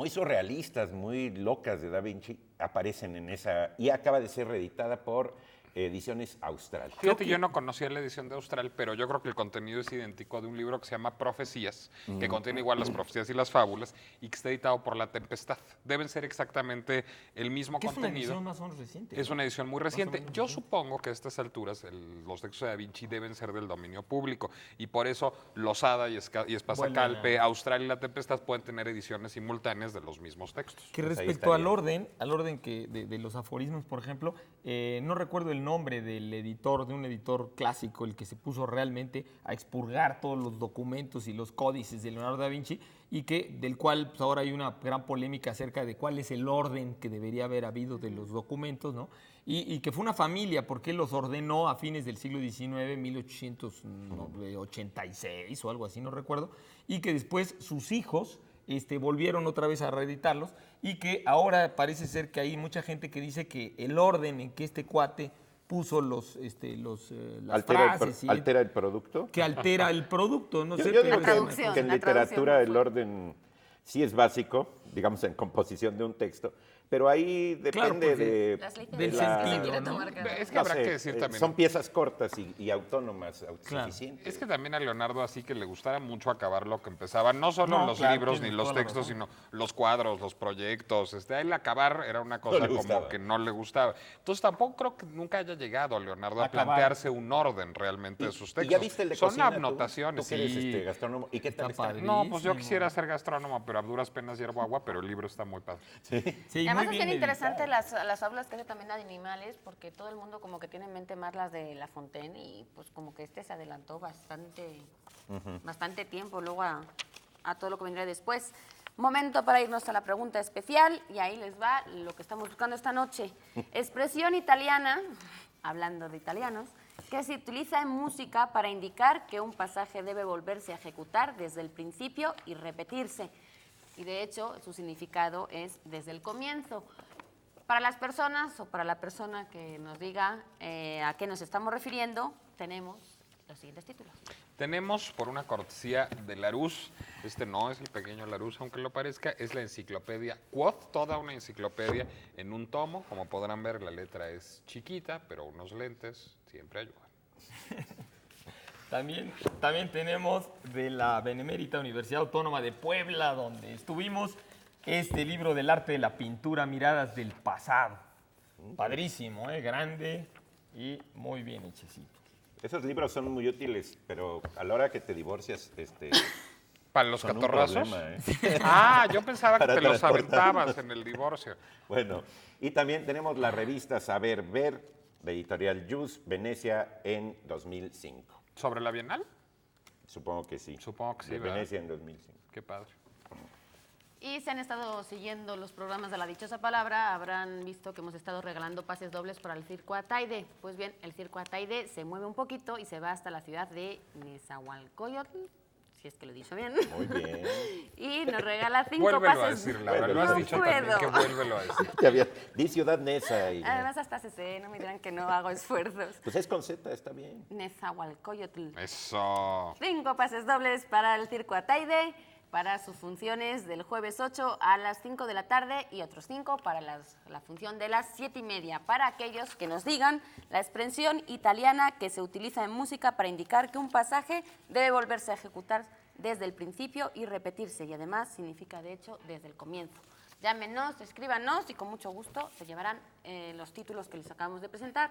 Speaker 1: surrealistas, muy locas de Da Vinci aparecen en esa, y acaba de ser reeditada por Ediciones Austral.
Speaker 2: Fíjate, yo no conocía la edición de Austral, pero yo creo que el contenido es idéntico de un libro que se llama Profecías, que contiene igual las profecías y las fábulas, y que está editado por La Tempestad. Deben ser exactamente el mismo
Speaker 3: Que es una
Speaker 2: contenido.
Speaker 3: edición más o menos reciente.
Speaker 2: Es
Speaker 3: ¿no?
Speaker 2: una edición muy
Speaker 3: Más o
Speaker 2: reciente.
Speaker 3: menos
Speaker 2: Yo
Speaker 3: reciente.
Speaker 2: supongo que a estas alturas los textos de Da Vinci deben ser del dominio público, y por eso Losada y Espasacalpe,
Speaker 3: Vuelven a-
Speaker 2: Austral y La Tempestad pueden tener ediciones simultáneas de los mismos textos.
Speaker 3: Que
Speaker 1: Pues ahí
Speaker 3: respecto
Speaker 1: estaría.
Speaker 3: al orden que de los aforismos, por ejemplo, no recuerdo el nombre del editor, de un editor clásico, el que se puso realmente a expurgar todos los documentos y los códices de Leonardo da Vinci, y del cual pues, ahora hay una gran polémica acerca de cuál es el orden que debería haber habido de los documentos, ¿no? Y que fue una familia, porque él los ordenó a fines del siglo XIX, 1886 o algo así, no recuerdo, y que después sus hijos volvieron otra vez a reeditarlos, y que ahora parece ser que hay mucha gente que dice que el orden en que este cuate puso las frases y
Speaker 1: altera el producto.
Speaker 3: que altera el producto, no sé.
Speaker 1: Yo
Speaker 3: pero
Speaker 1: digo
Speaker 4: La
Speaker 3: es una
Speaker 4: traducción,
Speaker 1: que en
Speaker 4: la
Speaker 1: literatura
Speaker 4: traducción
Speaker 1: el orden sí es básico, digamos en composición de un texto, pero ahí
Speaker 3: Claro,
Speaker 1: depende
Speaker 3: porque
Speaker 4: Las licencias
Speaker 3: del
Speaker 4: que se
Speaker 3: sentido,
Speaker 4: quiere
Speaker 3: ¿no?
Speaker 4: tomar cada
Speaker 2: Es que
Speaker 1: no
Speaker 2: habrá
Speaker 1: sé,
Speaker 2: que decir también.
Speaker 1: son piezas cortas y autónomas, autosuficientes.
Speaker 2: Es que también a Leonardo así que le gustara mucho acabar lo que empezaba, no solo
Speaker 3: No,
Speaker 2: los
Speaker 3: claro,
Speaker 2: libros ni
Speaker 3: tienes
Speaker 2: los
Speaker 3: toda la
Speaker 2: textos,
Speaker 3: razón.
Speaker 2: sino los cuadros, los proyectos. A él acabar era una cosa
Speaker 1: le
Speaker 2: como
Speaker 1: gustaba.
Speaker 2: que no le gustaba. Entonces tampoco creo que nunca haya llegado Leonardo a
Speaker 3: Acabar.
Speaker 2: plantearse un orden realmente de sus
Speaker 1: ¿Y
Speaker 2: textos.
Speaker 1: ya viste el de
Speaker 2: Son
Speaker 1: cocina, tú?
Speaker 2: anotaciones.
Speaker 1: Tú que eres
Speaker 2: sí.
Speaker 1: gastrónomo. ¿Y qué tal
Speaker 3: Está
Speaker 1: está?
Speaker 3: padre.
Speaker 2: No, pues yo
Speaker 3: Padrísimo.
Speaker 2: quisiera ser gastrónomo, pero a duras penas hiervo agua, pero el libro está muy padre.
Speaker 3: Sí,
Speaker 4: Y además
Speaker 3: muy
Speaker 4: es bien
Speaker 3: bien
Speaker 4: interesante
Speaker 3: editado.
Speaker 4: las fábulas que hace también de animales, porque todo el mundo como que tiene en mente más las de La Fontaine, y pues como que se adelantó bastante tiempo luego a todo lo que vendría después. Momento para irnos a la pregunta especial, y ahí les va lo que estamos buscando esta noche. Expresión italiana, hablando de italianos, que se utiliza en música para indicar que un pasaje debe volverse a ejecutar desde el principio y repetirse. Y de hecho, su significado es desde el comienzo. Para las personas o para la persona que nos diga a qué nos estamos refiriendo, tenemos los siguientes títulos.
Speaker 2: Tenemos, por una cortesía de Larousse, no es el pequeño Larousse, aunque lo parezca, es la enciclopedia Quoth, toda una enciclopedia en un tomo. Como podrán ver, la letra es chiquita, pero unos lentes siempre ayudan.
Speaker 3: También tenemos de la Benemérita Universidad Autónoma de Puebla, donde estuvimos, este libro del arte de la pintura, Miradas del Pasado. Padrísimo, grande y muy bien hechecito.
Speaker 1: Esos libros son muy útiles, pero a la hora que te divorcias,
Speaker 2: Para los
Speaker 1: son un
Speaker 2: catorrazos.
Speaker 1: problema,
Speaker 2: Ah, yo pensaba que
Speaker 1: Para
Speaker 2: te los
Speaker 1: transportar.
Speaker 2: aventabas en el divorcio.
Speaker 1: Bueno, y también tenemos la revista Saber Ver, de Editorial Jus, Venecia, en 2005.
Speaker 2: ¿Sobre la Bienal?
Speaker 1: Supongo que sí.
Speaker 2: Supongo que sí,
Speaker 1: De
Speaker 2: ¿verdad?
Speaker 1: Venecia en 2005.
Speaker 2: Qué padre.
Speaker 4: Y si han estado siguiendo los programas de La Dichosa Palabra, habrán visto que hemos estado regalando pases dobles para el Circo Ataide. Pues bien, el Circo Ataide se mueve un poquito y se va hasta la ciudad de Nezahualcóyotl, si es que lo he dicho bien.
Speaker 1: Muy bien.
Speaker 4: Y nos regala 5
Speaker 2: Vuélvelo a
Speaker 4: pases.
Speaker 2: decir, Laura. Lo
Speaker 1: No
Speaker 2: has dicho también
Speaker 4: puedo.
Speaker 2: que vuélvelo a decir.
Speaker 1: Di Ciudad Neza. Y,
Speaker 4: Además hasta se sé, no me dirán que no hago esfuerzos.
Speaker 1: pues es con Z, está bien.
Speaker 4: Nezahualcóyotl.
Speaker 2: Eso.
Speaker 4: 5 pases dobles para el Circo Ataide, para sus funciones del jueves 8 a las 5 de la tarde, y otros 5 para la función de las 7:30, para aquellos que nos digan la expresión italiana que se utiliza en música para indicar que un pasaje debe volverse a ejecutar desde el principio y repetirse, y además significa de hecho desde el comienzo. Llámenos, escríbanos y con mucho gusto se llevarán los títulos que les acabamos de presentar.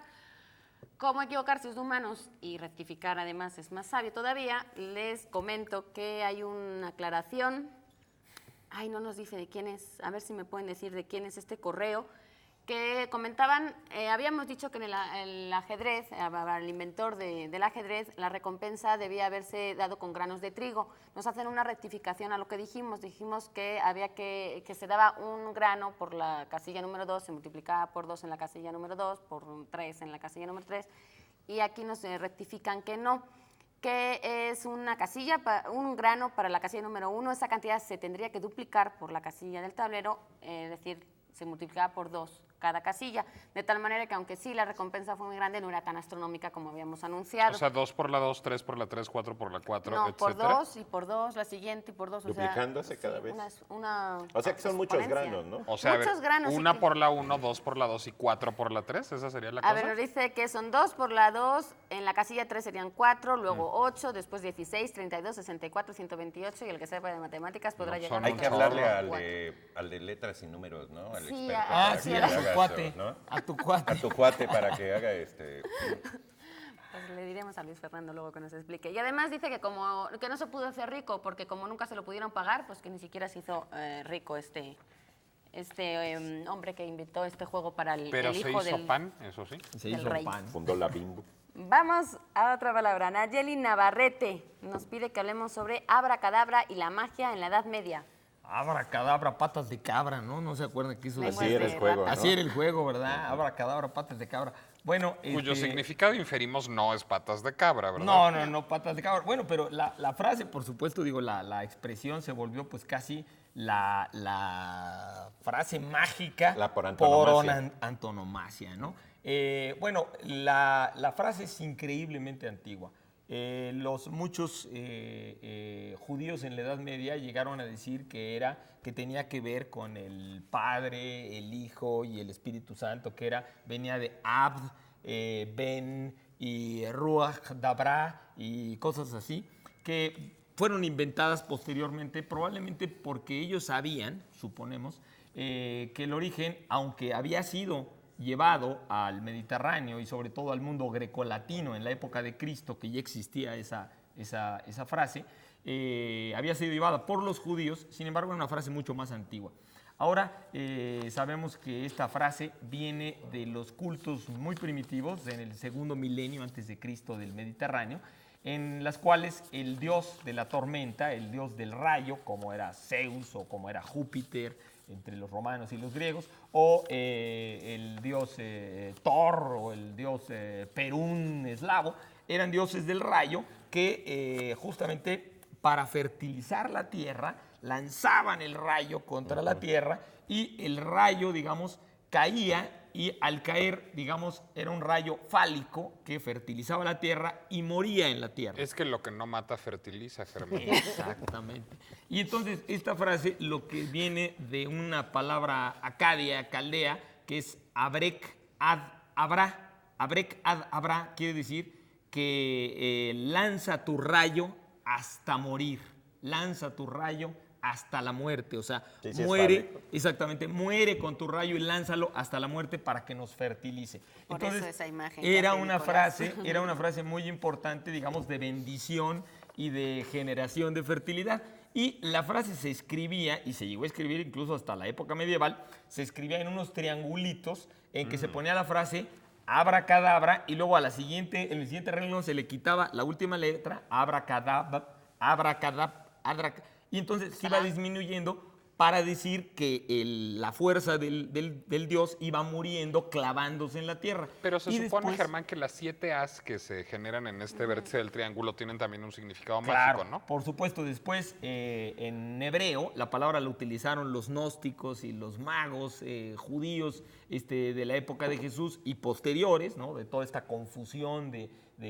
Speaker 4: Cómo equivocarse es de humanos y rectificar además es más sabio todavía, les comento que hay una aclaración. Ay, no nos dice de quién es, a ver si me pueden decir de quién es este correo, que comentaban, habíamos dicho que en el ajedrez, al inventor del ajedrez, la recompensa debía haberse dado con granos de trigo. Nos hacen una rectificación a lo que dijimos que había que se daba un grano por la casilla número 2, se multiplicaba por 2 en la casilla número 2, por 3 en la casilla número 3, y aquí nos rectifican que no, que es una casilla, un grano para la casilla número 1, esa cantidad se tendría que duplicar por la casilla del tablero, es decir, se multiplicaba por 2 cada casilla, de tal manera que aunque sí la recompensa fue muy grande, no era tan astronómica como habíamos anunciado.
Speaker 2: O sea, 2 por la 2, 3 por la 3, 4 por la 4,
Speaker 4: no,
Speaker 2: etcétera.
Speaker 4: por 2 y por 2, la siguiente y por 2.
Speaker 1: Duplicándose cada vez. O sea que son
Speaker 4: exponencia.
Speaker 1: muchos granos, ¿no?
Speaker 2: O sea,
Speaker 4: Muchos granos,
Speaker 2: una
Speaker 4: sí.
Speaker 2: por la 1, 2 por la 2 y 4 por la 3, ¿esa sería la cosa?
Speaker 4: A ver, nos dice que son 2 por la 2, en la casilla 3 serían 4, luego 8, después 16, 32, 64, 128, y el que sepa de matemáticas podrá
Speaker 2: No,
Speaker 4: llegar
Speaker 2: son
Speaker 4: a
Speaker 1: Hay que
Speaker 2: un
Speaker 1: hablarle
Speaker 2: chorro.
Speaker 1: al de letras y números, ¿no? Al
Speaker 4: Sí,
Speaker 1: experto.
Speaker 4: ah,
Speaker 1: para
Speaker 3: sí,
Speaker 1: que
Speaker 3: a
Speaker 1: le
Speaker 3: tu
Speaker 1: haga
Speaker 3: cuate.
Speaker 1: eso, ¿no?
Speaker 3: A tu cuate.
Speaker 1: A tu cuate para que haga
Speaker 4: Pues le diremos a Luis Fernando luego que nos explique. Y además dice que que no se pudo hacer rico porque como nunca se lo pudieron pagar, pues que ni siquiera se hizo rico este hombre que inventó este juego para el
Speaker 2: Pero se
Speaker 4: hijo
Speaker 2: hizo
Speaker 4: del...
Speaker 2: pan, eso sí.
Speaker 3: Se
Speaker 4: del
Speaker 3: hizo
Speaker 4: rey.
Speaker 3: pan.
Speaker 1: fundó la Bimbo.
Speaker 4: Vamos a otra palabra. Nayeli Navarrete nos pide que hablemos sobre abracadabra y la magia en la Edad Media.
Speaker 3: Abracadabra, patas de cabra, ¿no? ¿No se acuerdan que hizo
Speaker 4: Lenguas
Speaker 1: Así era el
Speaker 4: de
Speaker 1: juego,
Speaker 4: rata.
Speaker 1: ¿no?
Speaker 3: Así era el juego, ¿verdad? Abracadabra, patas de cabra. Bueno,
Speaker 2: Cuyo significado inferimos no es patas de cabra, ¿verdad?
Speaker 3: No, patas de cabra. Bueno, pero la frase, por supuesto, digo, la expresión se volvió pues casi la frase mágica
Speaker 1: La por antonomasia.
Speaker 3: antonomasia, ¿no? Bueno, la frase es increíblemente antigua. Los muchos judíos en la Edad Media llegaron a decir que tenía que ver con el Padre, el Hijo y el Espíritu Santo, venía de Abd, Ben y Ruach Dabra y cosas así, que fueron inventadas posteriormente, probablemente porque ellos sabían, suponemos, que el origen, aunque había sido llevado al Mediterráneo y sobre todo al mundo grecolatino en la época de Cristo, que ya existía esa frase, había sido llevada por los judíos, sin embargo era una frase mucho más antigua. Ahora sabemos que esta frase viene de los cultos muy primitivos en el segundo milenio antes de Cristo del Mediterráneo, en las cuales el dios de la tormenta, el dios del rayo, como era Zeus o como era Júpiter entre los romanos y los griegos, o el dios Thor o el dios Perún eslavo, eran dioses del rayo que justamente para fertilizar la tierra lanzaban el rayo contra la tierra y el rayo, digamos, caía y al caer, digamos, era un rayo fálico que fertilizaba la tierra y moría en la tierra.
Speaker 2: Es que lo que no mata fertiliza, Germán.
Speaker 3: Exactamente. Y entonces esta frase lo que viene de una palabra acadia, caldea, que es abrek ad abra. Abrek ad abra quiere decir que lanza tu rayo hasta morir. Lanza tu rayo hasta la muerte, o sea,
Speaker 1: Sí, sí,
Speaker 3: muere, exactamente, muere con tu rayo y lánzalo hasta la muerte para que nos fertilice.
Speaker 4: Por eso esa imagen que
Speaker 3: era
Speaker 4: hace
Speaker 3: una
Speaker 4: Nicolás.
Speaker 3: era una frase muy importante, digamos, de bendición y de generación de fertilidad. Y la frase se escribía, y se llegó a escribir incluso hasta la época medieval, se escribía en unos triangulitos en que se ponía la frase abracadabra y luego en el siguiente renglón se le quitaba la última letra, abracadabra, y entonces se iba disminuyendo para decir que la fuerza del dios iba muriendo clavándose en la tierra.
Speaker 2: Pero se
Speaker 3: Y
Speaker 2: supone,
Speaker 3: después-
Speaker 2: Germán, que las 7 As que se generan en este vértice del triángulo tienen también un significado
Speaker 3: Claro,
Speaker 2: mágico, ¿no?
Speaker 3: por supuesto. Después, en hebreo, la palabra la utilizaron los gnósticos y los magos judíos de la época de Jesús y posteriores, ¿no? De toda esta confusión de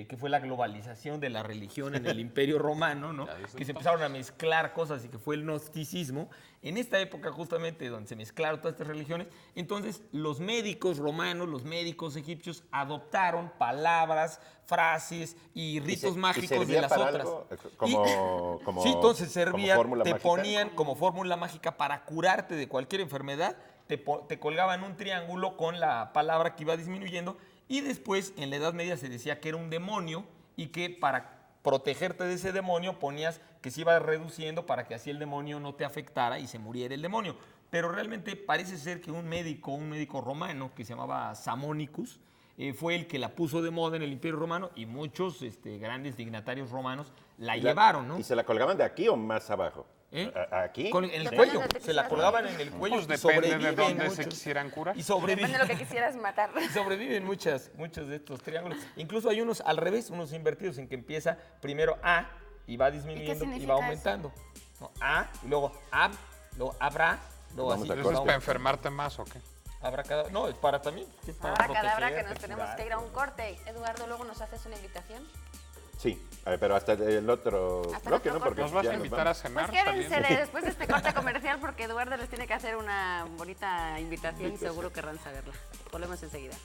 Speaker 3: que fue la globalización de la religión en el Imperio Romano, ¿no? Que se empezaron a mezclar cosas y que fue el gnosticismo. En esta época, justamente, donde se mezclaron todas estas religiones, entonces los médicos romanos, los médicos egipcios adoptaron palabras, frases y ritos mágicos de
Speaker 1: servía
Speaker 3: las
Speaker 1: para
Speaker 3: otras.
Speaker 1: algo?
Speaker 3: Sí, entonces servía,
Speaker 1: como fórmula
Speaker 3: te
Speaker 1: mágica.
Speaker 3: ponían como fórmula mágica para curarte de cualquier enfermedad, te colgaban un triángulo con la palabra que iba disminuyendo y después en la Edad Media se decía que era un demonio y que para protegerte de ese demonio ponías que se iba reduciendo para que así el demonio no te afectara y se muriera el demonio. pero realmente parece ser que un médico romano que se llamaba Sammonicus, fue el que la puso de moda en el Imperio Romano y muchos grandes dignatarios romanos la llevaron, ¿no?
Speaker 1: ¿Y se la colgaban de aquí o más abajo?
Speaker 3: ¿Eh?
Speaker 1: ¿Aquí?
Speaker 3: En el
Speaker 4: Depende
Speaker 3: cuello,
Speaker 4: de donde te
Speaker 3: se la
Speaker 4: quisieras
Speaker 3: colgaban en el cuello.
Speaker 2: Pues
Speaker 3: y
Speaker 2: depende de
Speaker 3: sobreviven
Speaker 2: dónde se
Speaker 3: muchos.
Speaker 2: quisieran curar.
Speaker 3: Y sobreviven.
Speaker 4: Depende de lo que quisieras matar.
Speaker 3: Sobreviven muchos de estos triángulos. Incluso hay unos al revés, unos invertidos, en que empieza primero A y va disminuyendo y
Speaker 4: significa
Speaker 3: va aumentando. No, A, y luego Ab, luego Abra, luego
Speaker 1: Vamos
Speaker 3: así.
Speaker 1: a
Speaker 2: ¿Eso es
Speaker 1: Vamos.
Speaker 2: para enfermarte más o qué?
Speaker 3: Abracadabra. No, es para también. Es para
Speaker 4: Ahora cadabra que
Speaker 3: protegerte,
Speaker 4: nos tenemos
Speaker 3: cuidarte.
Speaker 4: que ir a un corte. Eduardo, luego nos haces una invitación.
Speaker 1: Sí, pero hasta el otro
Speaker 4: Hasta
Speaker 1: bloque,
Speaker 4: el
Speaker 1: ¿no?
Speaker 4: otro
Speaker 1: Porque
Speaker 2: ¿Nos vas
Speaker 1: ya
Speaker 2: a
Speaker 1: nos
Speaker 2: invitar a
Speaker 1: vamos.
Speaker 2: cenar?
Speaker 4: Pues quédense
Speaker 2: saliendo?
Speaker 4: después de este corte comercial porque Eduardo les tiene que hacer una bonita invitación y seguro querrán saberla. Volvemos enseguida.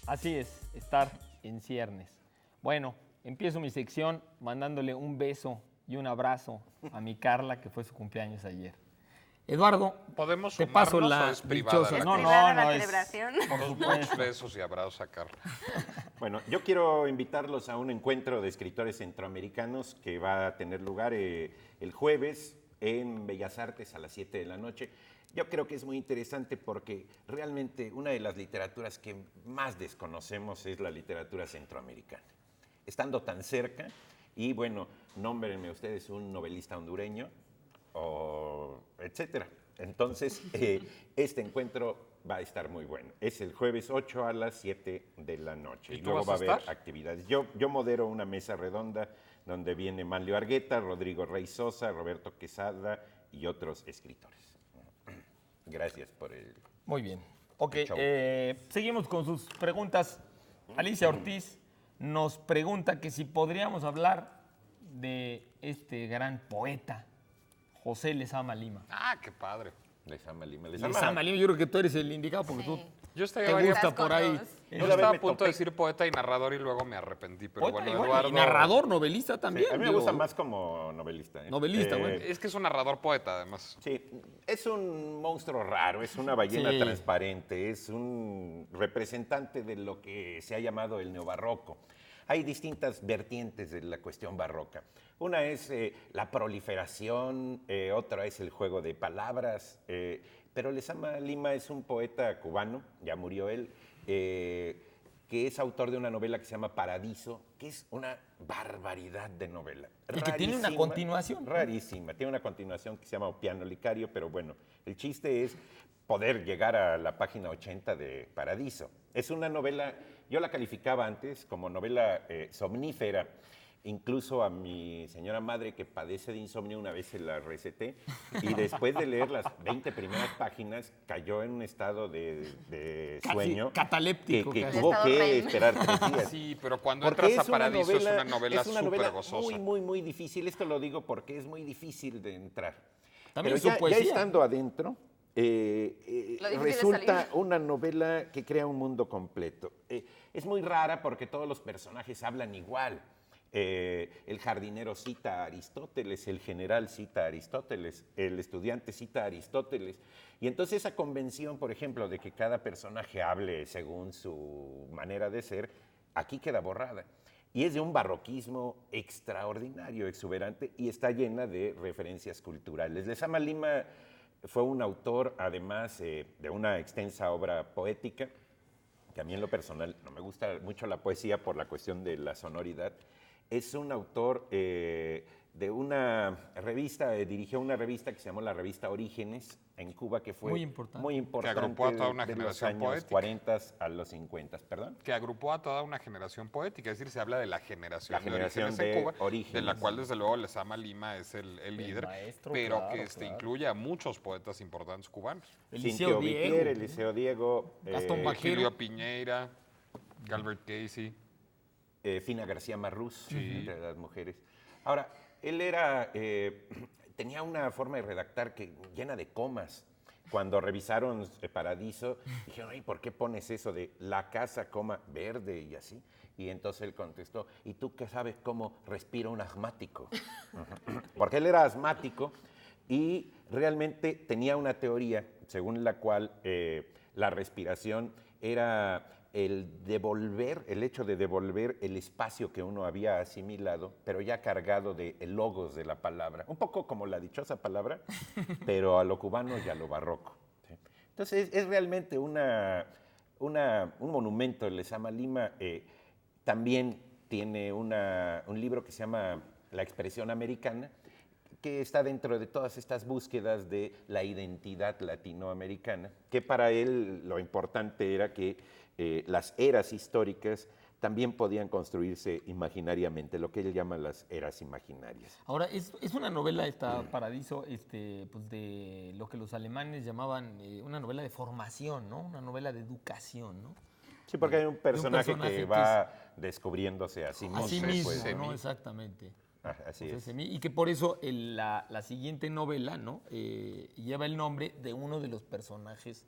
Speaker 3: Así es, estar en ciernes. Bueno, empiezo mi sección mandándole un beso y un abrazo a mi Carla, que fue su cumpleaños ayer. Eduardo,
Speaker 2: ¿Podemos
Speaker 3: te paso
Speaker 2: sumarnos
Speaker 3: la
Speaker 2: o es privada
Speaker 3: dichosa.
Speaker 2: la
Speaker 3: No,
Speaker 4: privada
Speaker 3: no,
Speaker 4: la
Speaker 3: es
Speaker 4: celebración?
Speaker 3: por
Speaker 2: Muchos
Speaker 3: supuesto.
Speaker 2: besos y abrazos a Carla.
Speaker 1: Bueno, yo quiero invitarlos a un encuentro de escritores centroamericanos que va a tener lugar el jueves en Bellas Artes a las 7 de la noche. Yo creo que es muy interesante porque realmente una de las literaturas que más desconocemos es la literatura centroamericana. Estando tan cerca, y bueno, nómbrenme ustedes un novelista hondureño, o etcétera. Entonces, este encuentro va a estar muy bueno. Es el jueves 8 a las 7 de la noche.
Speaker 2: ¿Y
Speaker 1: Y
Speaker 2: tú
Speaker 1: luego
Speaker 2: vas
Speaker 1: va
Speaker 2: a
Speaker 1: a haber
Speaker 2: estar?
Speaker 1: actividades. Yo modero una mesa redonda donde viene Manlio Argueta, Rodrigo Rey Sosa, Roberto Quesada y otros escritores. Gracias por el...
Speaker 3: Muy bien. Ok,
Speaker 1: Chau.
Speaker 3: seguimos con sus preguntas. Alicia Ortiz nos pregunta que si podríamos hablar de este gran poeta, José Lezama Lima.
Speaker 2: Ah, qué padre.
Speaker 1: Lezama Lima.
Speaker 3: Lezama Lima, yo creo que tú eres el indicado porque tú
Speaker 2: Yo estaría
Speaker 3: te
Speaker 2: varias-
Speaker 3: gusta por ahí.
Speaker 4: Estás con
Speaker 2: Yo
Speaker 1: Una
Speaker 2: estaba
Speaker 1: vez
Speaker 2: a
Speaker 1: me
Speaker 2: punto de
Speaker 1: topé-
Speaker 2: decir poeta y narrador y luego me arrepentí. Pero
Speaker 3: Poeta
Speaker 2: bueno,
Speaker 3: y, bueno,
Speaker 2: Eduardo.
Speaker 3: y narrador, novelista
Speaker 1: Sí,
Speaker 3: también.
Speaker 1: a mí me
Speaker 3: digo.
Speaker 1: gusta más como novelista. ¿eh?
Speaker 3: Novelista, bueno.
Speaker 2: Es que es un narrador poeta, además.
Speaker 1: Sí, es un monstruo raro, es una ballena
Speaker 3: Sí.
Speaker 1: transparente, es un representante de lo que se ha llamado el neobarroco. Hay distintas vertientes de la cuestión barroca. Una es la proliferación, otra es el juego de palabras, pero Lezama Lima es un poeta cubano, ya murió él, que es autor de una novela que se llama Paradiso, que es una barbaridad de novela.
Speaker 3: Y que tiene una
Speaker 1: Rarísima,
Speaker 3: continuación, ¿no?
Speaker 1: Rarísima, tiene una continuación que se llama Piano Licario, pero bueno, el chiste es poder llegar a la página 80 de Paradiso. Es una novela, yo la calificaba antes como novela somnífera. Incluso a mi señora madre que padece de insomnio una vez se la receté y después de leer las 20 primeras páginas cayó en un estado de
Speaker 3: Casi
Speaker 1: sueño
Speaker 3: cataléptico,
Speaker 1: que
Speaker 3: casi.
Speaker 1: tuvo
Speaker 4: Estado
Speaker 1: que
Speaker 4: REM.
Speaker 1: esperar 3 días.
Speaker 2: Sí, pero cuando
Speaker 1: Porque
Speaker 2: entras a Paradiso es una novela
Speaker 1: es una
Speaker 2: súper
Speaker 1: novela
Speaker 2: gozosa.
Speaker 1: muy difícil. Esto lo digo porque es muy difícil de entrar.
Speaker 3: También
Speaker 1: Pero
Speaker 3: su
Speaker 1: ya
Speaker 3: poesía.
Speaker 1: estando adentro,
Speaker 4: Lo difícil es
Speaker 1: resulta
Speaker 4: salir.
Speaker 1: una novela que crea un mundo completo. Es muy rara porque todos los personajes hablan igual. El jardinero cita a Aristóteles, el general cita a Aristóteles, el estudiante cita a Aristóteles. Y entonces esa convención, por ejemplo, de que cada personaje hable según su manera de ser, aquí queda borrada. Y es de un barroquismo extraordinario, exuberante, y está llena de referencias culturales. Lezama Lima fue un autor, además de una extensa obra poética, que a mí en lo personal no me gusta mucho la poesía por la cuestión de la sonoridad. Es un autor de una revista, dirigió una revista que se llamó la revista Orígenes en Cuba, que fue
Speaker 3: Muy importante.
Speaker 1: muy importante
Speaker 2: Que agrupó a toda una
Speaker 1: de los
Speaker 2: generación
Speaker 1: años
Speaker 2: poética.
Speaker 1: 40 a los 50, perdón.
Speaker 2: Que agrupó a toda una generación poética, es decir, se habla de la generación,
Speaker 1: La generación
Speaker 2: de Orígenes en Cuba,
Speaker 1: Orígenes.
Speaker 2: de la cual desde luego Lezama Lima es el líder,
Speaker 3: maestro,
Speaker 2: pero
Speaker 3: claro,
Speaker 2: que
Speaker 3: claro.
Speaker 2: incluye a muchos poetas importantes cubanos.
Speaker 1: Cintia Viquier, Eliseo Diego,
Speaker 3: Gastón Vaquero.
Speaker 2: Virgilio Piñeira, Galbert Casey.
Speaker 1: Fina García Marrús, entre las mujeres. Ahora, él tenía una forma de redactar llena de comas. Cuando revisaron Paradiso, dijeron, "Ay, ¿por qué pones eso de la casa, coma, verde y así?" Y entonces él contestó, "¿Y tú qué sabes cómo respira un asmático?" Porque él era asmático y realmente tenía una teoría según la cual la respiración era el hecho de devolver el espacio que uno había asimilado, pero ya cargado de el logos de la palabra. Un poco como la dichosa palabra, pero a lo cubano y a lo barroco. ¿Sí? Entonces es realmente un monumento. El Lezama Lima también tiene un libro que se llama La expresión americana, que está dentro de todas estas búsquedas de la identidad latinoamericana, que para él lo importante era que las eras históricas también podían construirse imaginariamente, lo que él llama las eras imaginarias.
Speaker 3: Ahora, es una novela, esta Paradiso, pues de lo que los alemanes llamaban una novela de formación, ¿no? Una novela de educación, ¿no?
Speaker 1: Sí, porque hay un personaje
Speaker 3: personaje
Speaker 1: que
Speaker 3: que
Speaker 1: va descubriéndose a sí mismo.
Speaker 3: A sí
Speaker 2: José
Speaker 3: mismo,
Speaker 2: Semí.
Speaker 3: ¿no? Exactamente.
Speaker 1: Así
Speaker 3: José
Speaker 1: es.
Speaker 3: Semí, y que por eso la siguiente novela, ¿no? Lleva el nombre de uno de los personajes.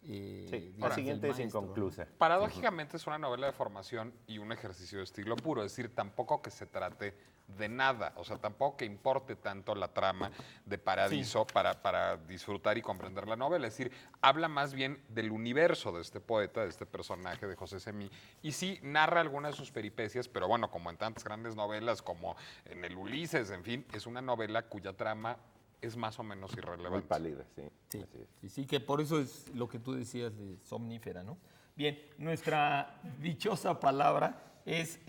Speaker 1: Sí,
Speaker 3: digamos,
Speaker 1: la
Speaker 3: del
Speaker 1: siguiente es
Speaker 3: maestro, ¿no?
Speaker 1: inconclusa.
Speaker 2: Paradójicamente es una novela de formación y un ejercicio de estilo puro, es decir, tampoco que se trate de nada, o sea, tampoco que importe tanto la trama de Paradiso para disfrutar y comprender la novela, es decir, habla más bien del universo de este poeta, de este personaje de José Semí, y sí narra algunas de sus peripecias, pero bueno, como en tantas grandes novelas, como en el Ulises, en fin, es una novela cuya trama es más o menos irrelevante.
Speaker 1: Muy pálida, sí.
Speaker 3: Sí,
Speaker 1: Así es.
Speaker 3: sí, que por eso es lo que tú decías de somnífera, ¿no? Bien, nuestra dichosa palabra es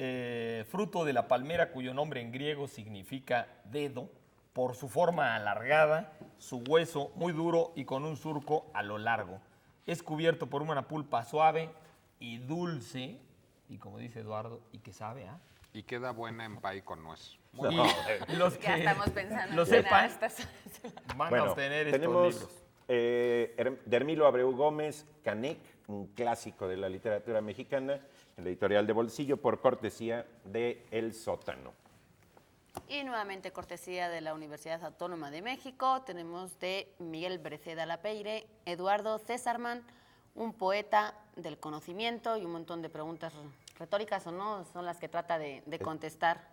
Speaker 3: fruto de la palmera cuyo nombre en griego significa dedo, por su forma alargada, su hueso muy duro y con un surco a lo largo. Es cubierto por una pulpa suave y dulce, y como dice Eduardo, y que sabe, ¿ah?
Speaker 2: Y queda buena en pay con nuez.
Speaker 3: Y los
Speaker 4: Ya
Speaker 3: que
Speaker 4: estamos pensando
Speaker 3: lo
Speaker 4: en cenar
Speaker 3: sepan
Speaker 4: estas horas.
Speaker 3: van a
Speaker 1: Bueno,
Speaker 3: obtener estos
Speaker 1: tenemos
Speaker 3: libros.
Speaker 1: de Hermilo Abreu Gómez, Canec, un clásico de la literatura mexicana, en la editorial de bolsillo, por cortesía de El Sótano.
Speaker 4: Y nuevamente cortesía de la Universidad Autónoma de México, tenemos de Miguel Breceda Lapeire, Eduardo Césarman, un poeta del conocimiento, y un montón de preguntas retóricas o no, son las que trata de contestar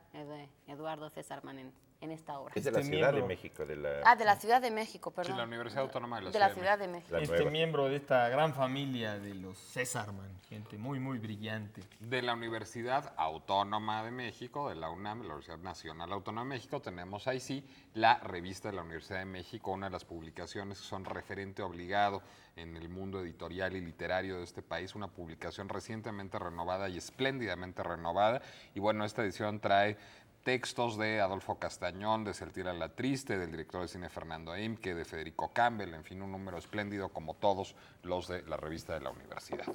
Speaker 4: Eduardo Césarman en esta obra.
Speaker 1: Es de la
Speaker 3: Este
Speaker 1: Ciudad de
Speaker 3: miembro.
Speaker 1: México. De
Speaker 4: La Ciudad de México, perdón.
Speaker 2: Sí, la Universidad Autónoma de la
Speaker 4: de la
Speaker 2: Ciudad de
Speaker 4: Ciudad de México.
Speaker 1: La
Speaker 3: Este
Speaker 1: nueva.
Speaker 3: miembro de esta gran familia de los Césarman, gente muy, muy brillante.
Speaker 2: De la Universidad Autónoma de México, de la UNAM, la Universidad Nacional Autónoma de México, tenemos ahí sí la revista de la Universidad de México, una de las publicaciones que son referente obligado en el mundo editorial y literario de este país, una publicación recientemente renovada y espléndidamente renovada. Y bueno, esta edición trae textos de Adolfo Castañón, de Celtira La Triste, del director de cine Fernando Eimke, de Federico Campbell, en fin, un número espléndido como todos los de la revista de la universidad.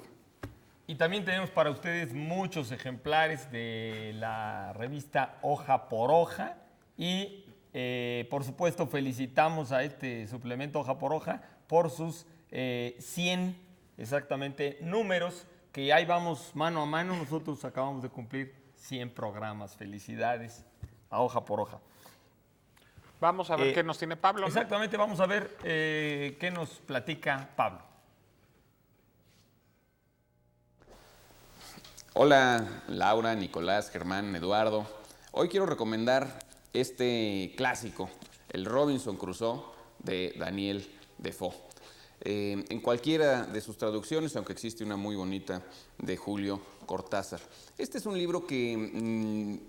Speaker 3: Y también tenemos para ustedes muchos ejemplares de la revista Hoja por Hoja. Y por supuesto felicitamos a este suplemento Hoja por Hoja por sus 100 exactamente números, que ahí vamos mano a mano. Nosotros acabamos de cumplir 100 programas. Felicidades a Hoja por Hoja.
Speaker 2: Vamos a ver qué nos tiene Pablo, ¿no?
Speaker 3: Exactamente, vamos a ver qué nos platica Pablo.
Speaker 5: Hola Laura, Nicolás, Germán, Eduardo. Hoy quiero recomendar este clásico, el Robinson Crusoe de Daniel Defoe. en cualquiera de sus traducciones, aunque existe una muy bonita de Julio Cortázar. Este es un libro que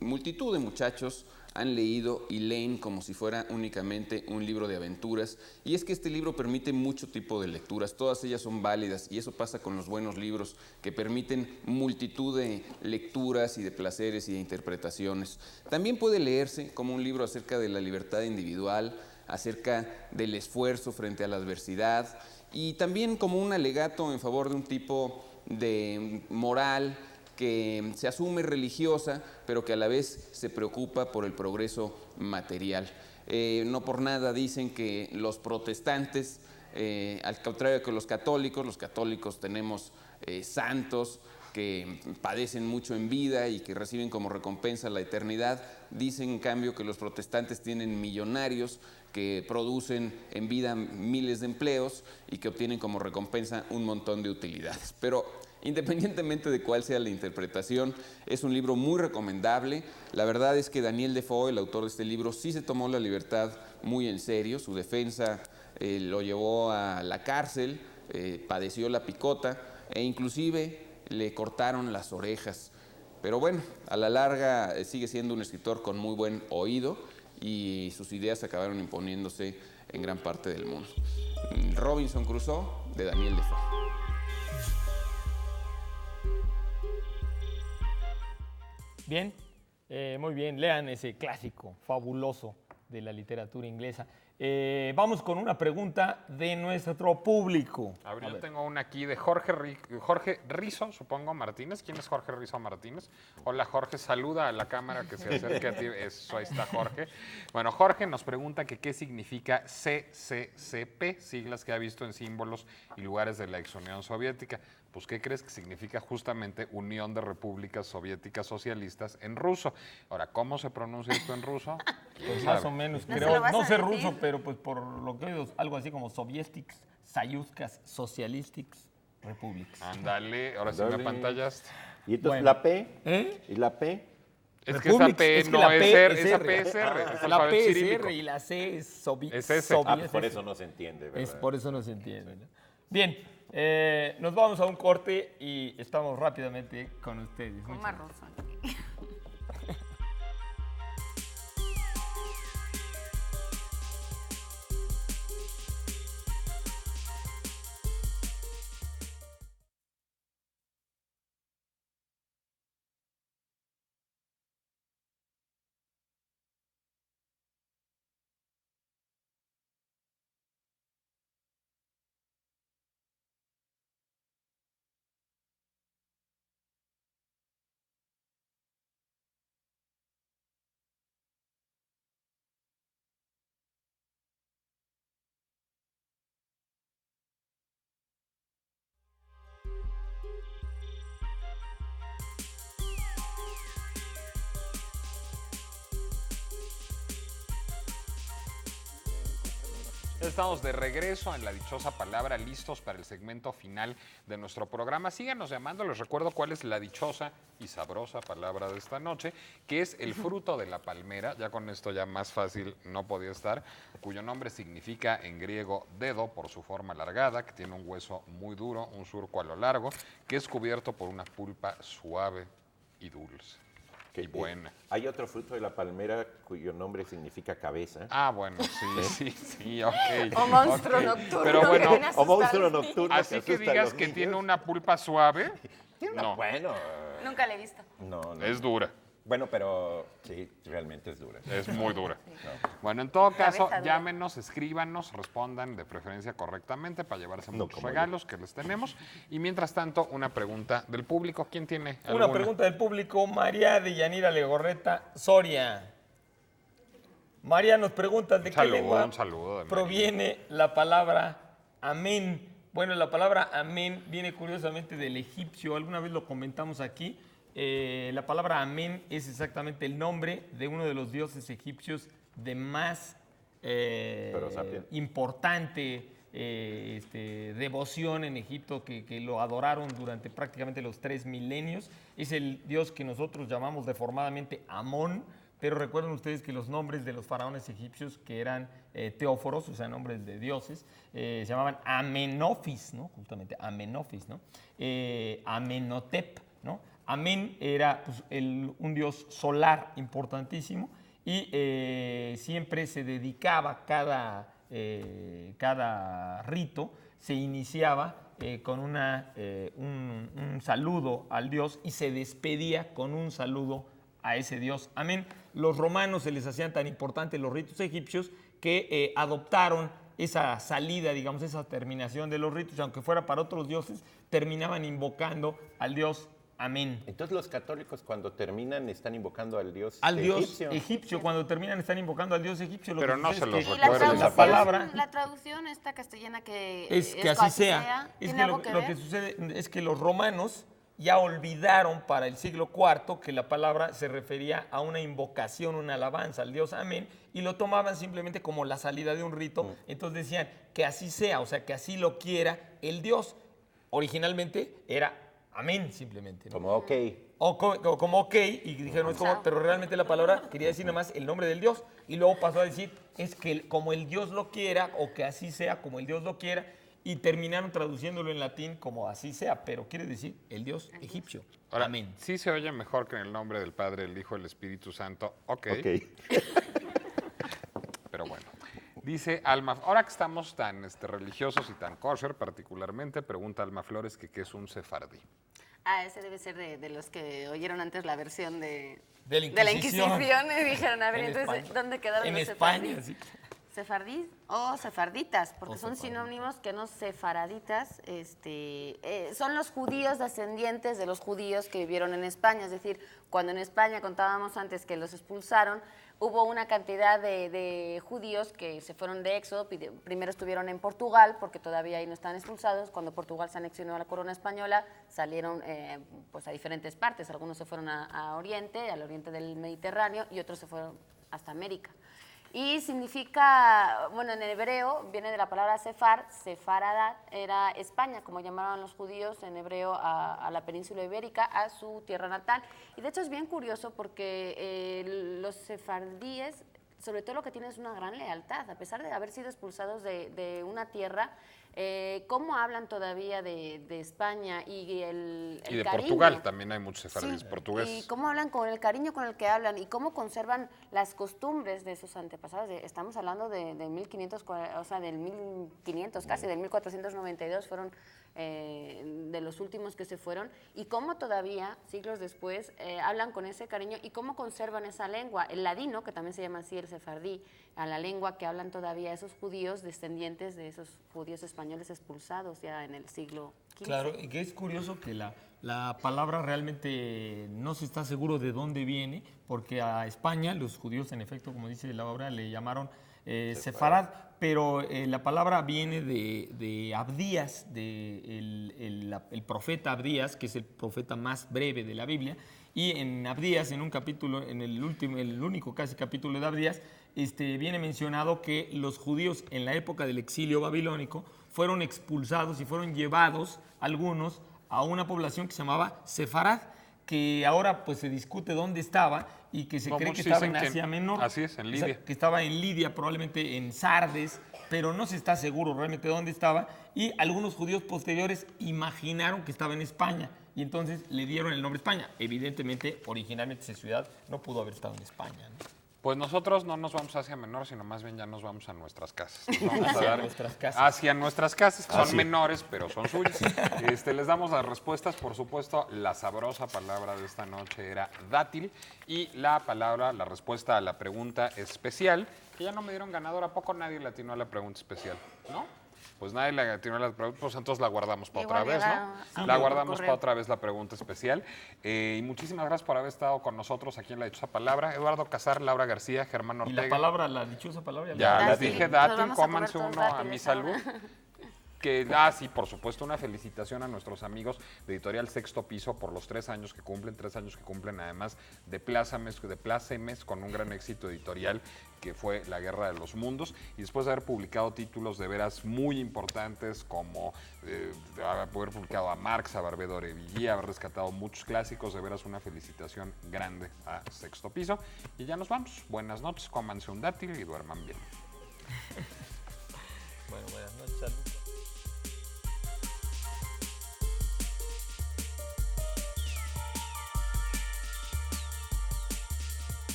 Speaker 5: multitud de muchachos han leído y leen como si fuera únicamente un libro de aventuras, y es que este libro permite mucho tipo de lecturas, todas ellas son válidas, y eso pasa con los buenos libros que permiten multitud de lecturas y de placeres y de interpretaciones. También puede leerse como un libro acerca de la libertad individual, acerca del esfuerzo frente a la adversidad, y también como un alegato en favor de un tipo de moral que se asume religiosa, pero que a la vez se preocupa por el progreso material. No por nada dicen que los protestantes, al contrario que los católicos tenemos santos que padecen mucho en vida y que reciben como recompensa la eternidad. Dicen en cambio que los protestantes tienen millonarios que producen en vida miles de empleos y que obtienen como recompensa un montón de utilidades. Pero independientemente de cuál sea la interpretación, es un libro muy recomendable. La verdad es que Daniel Defoe, el autor de este libro, sí se tomó la libertad muy en serio. Su defensa lo llevó a la cárcel, padeció la picota e inclusive le cortaron las orejas. Pero bueno, a la larga sigue siendo un escritor con muy buen oído y sus ideas acabaron imponiéndose en gran parte del mundo. Robinson Crusoe, de Daniel Defoe.
Speaker 3: Bien, muy bien, lean ese clásico fabuloso de la literatura inglesa. Vamos con una pregunta de nuestro público.
Speaker 2: A ver, yo tengo una aquí de Jorge Rizo, supongo, Martínez. ¿Quién es Jorge Rizo Martínez? Hola, Jorge, saluda a la cámara que se acerque a ti. Eso, ahí está Jorge. Bueno, Jorge nos pregunta que qué significa CCCP, siglas que ha visto en símbolos y lugares de la ex Unión Soviética. Pues, ¿qué crees que significa? Justamente Unión de Repúblicas Soviéticas Socialistas en ruso. Ahora, ¿cómo se pronuncia esto en ruso?
Speaker 3: Pues más o menos,
Speaker 4: ¿No se
Speaker 3: creo,
Speaker 4: lo vas
Speaker 3: no
Speaker 4: a
Speaker 3: sé
Speaker 4: decir?
Speaker 3: ruso, pero pues por lo que he oído, algo así como Sovietics, Sayuskas, Socialistics, Republics.
Speaker 2: Ándale, ahora sí me
Speaker 1: Ándale.
Speaker 2: apantallaste.
Speaker 1: ¿Y entonces
Speaker 3: Bueno.
Speaker 1: la P?
Speaker 3: ¿Eh?
Speaker 1: ¿Y la P?
Speaker 2: Es que esa
Speaker 3: Republics,
Speaker 2: P
Speaker 3: es que
Speaker 2: no
Speaker 3: la
Speaker 2: es
Speaker 3: P
Speaker 2: R,
Speaker 3: es
Speaker 2: esa
Speaker 3: R.
Speaker 2: P es R. es
Speaker 3: La
Speaker 2: alfabeto
Speaker 3: P es
Speaker 2: cirílico.
Speaker 3: R y la C es
Speaker 2: Es S.
Speaker 1: Ah, pues por eso no se entiende, ¿verdad?
Speaker 3: Es por eso no se entiende. ¿no? Bien, nos vamos a un corte y estamos rápidamente con ustedes.
Speaker 4: Con
Speaker 3: Muchas
Speaker 4: más
Speaker 3: gracias.
Speaker 4: rosa.
Speaker 2: Estamos de regreso en la dichosa palabra, listos para el segmento final de nuestro programa. Síganos llamando, les recuerdo cuál es la dichosa y sabrosa palabra de esta noche, que es el fruto de la palmera, ya con esto ya más fácil no podía estar, cuyo nombre significa en griego dedo por su forma alargada, que tiene un hueso muy duro, un surco a lo largo, que es cubierto por una pulpa suave y dulce. Y buena.
Speaker 1: Hay otro fruto de la palmera cuyo nombre significa cabeza.
Speaker 2: Ah, bueno, sí, ok.
Speaker 4: O monstruo
Speaker 2: ok.
Speaker 4: nocturno.
Speaker 2: Pero bueno,
Speaker 4: que viene a
Speaker 1: O monstruo
Speaker 4: asustar.
Speaker 1: nocturno.
Speaker 2: así que
Speaker 1: asusta a
Speaker 2: digas
Speaker 1: los
Speaker 2: que
Speaker 1: niños.
Speaker 2: tiene una pulpa suave, no,
Speaker 1: Bueno,
Speaker 4: Nunca le he visto.
Speaker 1: no.
Speaker 2: es dura,
Speaker 1: Bueno, pero sí, realmente es dura.
Speaker 2: es muy dura. Bueno, en todo caso,
Speaker 4: Cabeza dura.
Speaker 2: llámenos, escríbanos, respondan de preferencia correctamente para llevarse
Speaker 1: No
Speaker 2: muchos
Speaker 1: como yo.
Speaker 2: regalos que les tenemos. Y mientras tanto, una pregunta del público. ¿Quién tiene
Speaker 3: Una
Speaker 2: alguna?
Speaker 3: pregunta del público, María de Yanira Legorreta Soria. María nos pregunta de qué
Speaker 2: Saludo,
Speaker 3: lengua
Speaker 2: un saludo de María.
Speaker 3: proviene la palabra amén. Bueno, la palabra amén viene curiosamente del egipcio, alguna vez lo comentamos aquí. La palabra amén es exactamente el nombre de uno de los dioses egipcios de más
Speaker 1: sapien.
Speaker 3: importante devoción en Egipto, que lo adoraron durante prácticamente los 3 milenios. Es el dios que nosotros llamamos deformadamente Amón, pero recuerden ustedes que los nombres de los faraones egipcios, que eran teóforos, o sea, nombres de dioses, se llamaban Amenofis, ¿no? Justamente Amenofis, ¿no? Amenhotep, ¿no? Amen era pues, un dios solar importantísimo y siempre se dedicaba cada rito, se iniciaba con un saludo al dios y se despedía con un saludo a ese dios. Amén. Los romanos se les hacían tan importantes los ritos egipcios que adoptaron esa salida, digamos, esa terminación de los ritos, aunque fuera para otros dioses, terminaban invocando al dios Amén.
Speaker 1: Entonces los católicos cuando terminan están invocando al dios
Speaker 3: egipcio. Cuando terminan están invocando al dios egipcio.
Speaker 2: Pero no se los
Speaker 4: Y
Speaker 2: recuerden.
Speaker 3: la palabra
Speaker 4: la traducción esta castellana que
Speaker 3: es que así sea. Es
Speaker 4: ¿tiene
Speaker 3: que
Speaker 4: algo
Speaker 3: lo
Speaker 4: ver?
Speaker 3: que sucede es que los romanos ya olvidaron para el siglo IV que la palabra se refería a una invocación, una alabanza al dios Amén, y lo tomaban simplemente como la salida de un rito. Entonces decían que así sea, o sea, que así lo quiera el dios. Originalmente era Amén, simplemente, ¿no?
Speaker 1: Como ok.
Speaker 3: O como ok, y dijeron, pero realmente la palabra quería decir nada más el nombre del Dios, y luego pasó a decir, es que como el Dios lo quiera, o que así sea como el Dios lo quiera, y terminaron traduciéndolo en latín como así sea, pero quiere decir el Dios egipcio.
Speaker 2: Ahora,
Speaker 3: Amén.
Speaker 2: sí se oye mejor que en el nombre del Padre, el Hijo, el Espíritu Santo. Ok. Pero bueno. Dice Alma, ahora que estamos tan religiosos y tan kosher particularmente, pregunta Alma Flores que qué es un sefardí.
Speaker 4: Ese debe ser de los que oyeron antes la versión de
Speaker 3: la Inquisición.
Speaker 4: Y dijeron, a ver,
Speaker 3: En
Speaker 4: entonces,
Speaker 3: España.
Speaker 4: ¿dónde quedaron
Speaker 3: En
Speaker 4: los
Speaker 3: España,
Speaker 4: sefardíes?
Speaker 3: sí.
Speaker 4: Sefardís o sefarditas, porque
Speaker 3: O
Speaker 4: son
Speaker 3: sefardí.
Speaker 4: sinónimos que no sefaraditas, son los judíos descendientes de los judíos que vivieron en España. Es decir, cuando en España contábamos antes que los expulsaron, hubo una cantidad de judíos que se fueron de éxodo. Primero estuvieron en Portugal, porque todavía ahí no están expulsados. Cuando Portugal se anexionó a la corona española, salieron pues a diferentes partes. Algunos se fueron a Oriente, al oriente del Mediterráneo, y otros se fueron hasta América. Y significa, bueno, en hebreo viene de la palabra sefar, sefaradat, era España, como llamaban los judíos en hebreo a la península ibérica, a su tierra natal. Y de hecho es bien curioso porque los sefardíes, sobre todo lo que tienen es una gran lealtad, a pesar de haber sido expulsados de una tierra. ¿Cómo hablan todavía de España y el
Speaker 2: Y de
Speaker 4: cariño?
Speaker 2: Portugal, también hay muchos sefardíes
Speaker 4: Sí,
Speaker 2: portugueses.
Speaker 4: y cómo hablan con el cariño con el que hablan y cómo conservan las costumbres de sus antepasados. Estamos hablando de 1500, o sea, del 1500 casi, del 1492 fueron de los últimos que se fueron, y cómo todavía, siglos después, hablan con ese cariño y cómo conservan esa lengua, el ladino, que también se llama así el sefardí, a la lengua que hablan todavía esos judíos descendientes de esos judíos españoles expulsados ya en el siglo XV.
Speaker 3: Claro, y que es curioso que la palabra realmente no se está seguro de dónde viene, porque a España los judíos, en efecto, como dice la obra, le llamaron sefarad, pero la palabra viene de Abdías, el profeta Abdías, que es el profeta más breve de la Biblia, y en Abdías, en un capítulo, en el único casi capítulo de Abdías, viene mencionado que los judíos en la época del exilio babilónico fueron expulsados y fueron llevados algunos a una población que se llamaba Sefarad, que ahora pues se discute dónde estaba y que se cree que estaba en Asia Menor.
Speaker 2: Así es, en Lidia.
Speaker 3: Que estaba en Lidia, probablemente en Sardes, pero no se está seguro realmente dónde estaba. Y algunos judíos posteriores imaginaron que estaba en España y entonces le dieron el nombre España. Evidentemente, originalmente esa ciudad no pudo haber estado en España, ¿no?
Speaker 2: Pues nosotros no nos vamos hacia menor, sino más bien ya nos vamos a nuestras casas. Nos vamos a
Speaker 3: Hacia
Speaker 2: dar
Speaker 3: nuestras casas.
Speaker 2: hacia nuestras casas, que son menores, pero son suyas. Les damos las respuestas, por supuesto. La sabrosa palabra de esta noche era dátil. Y la respuesta a la pregunta especial, que ya no me dieron ganador. ¿A poco nadie le atinó a la pregunta especial? ¿No? Pues nadie le atinó a la pregunta, pues entonces la guardamos para otra vez, ¿no? La guardamos para otra vez la pregunta especial. Y muchísimas gracias por haber estado con nosotros aquí en La Dichosa Palabra. Eduardo Casar, Laura García, Germán
Speaker 3: Y
Speaker 2: Ortega.
Speaker 3: la palabra, la dichosa palabra.
Speaker 2: Ya les
Speaker 4: Dátil.
Speaker 2: dije
Speaker 4: Nos
Speaker 2: dátil,
Speaker 4: vamos a comer
Speaker 2: cómanse
Speaker 4: todos
Speaker 2: uno a
Speaker 4: dátiles
Speaker 2: mi salud.
Speaker 4: ahora.
Speaker 2: Sí, por supuesto, una felicitación a nuestros amigos de Editorial Sexto Piso por los 3 años que cumplen, además de Plácemes, con un gran éxito editorial que fue La Guerra de los Mundos, y después de haber publicado títulos de veras muy importantes como haber publicado a Marx, a Barbé d'Aurevilly, haber rescatado muchos clásicos, de veras una felicitación grande a Sexto Piso. Y ya nos vamos. Buenas noches, cómanse un dátil y duerman bien.
Speaker 3: Bueno, buenas noches, salud.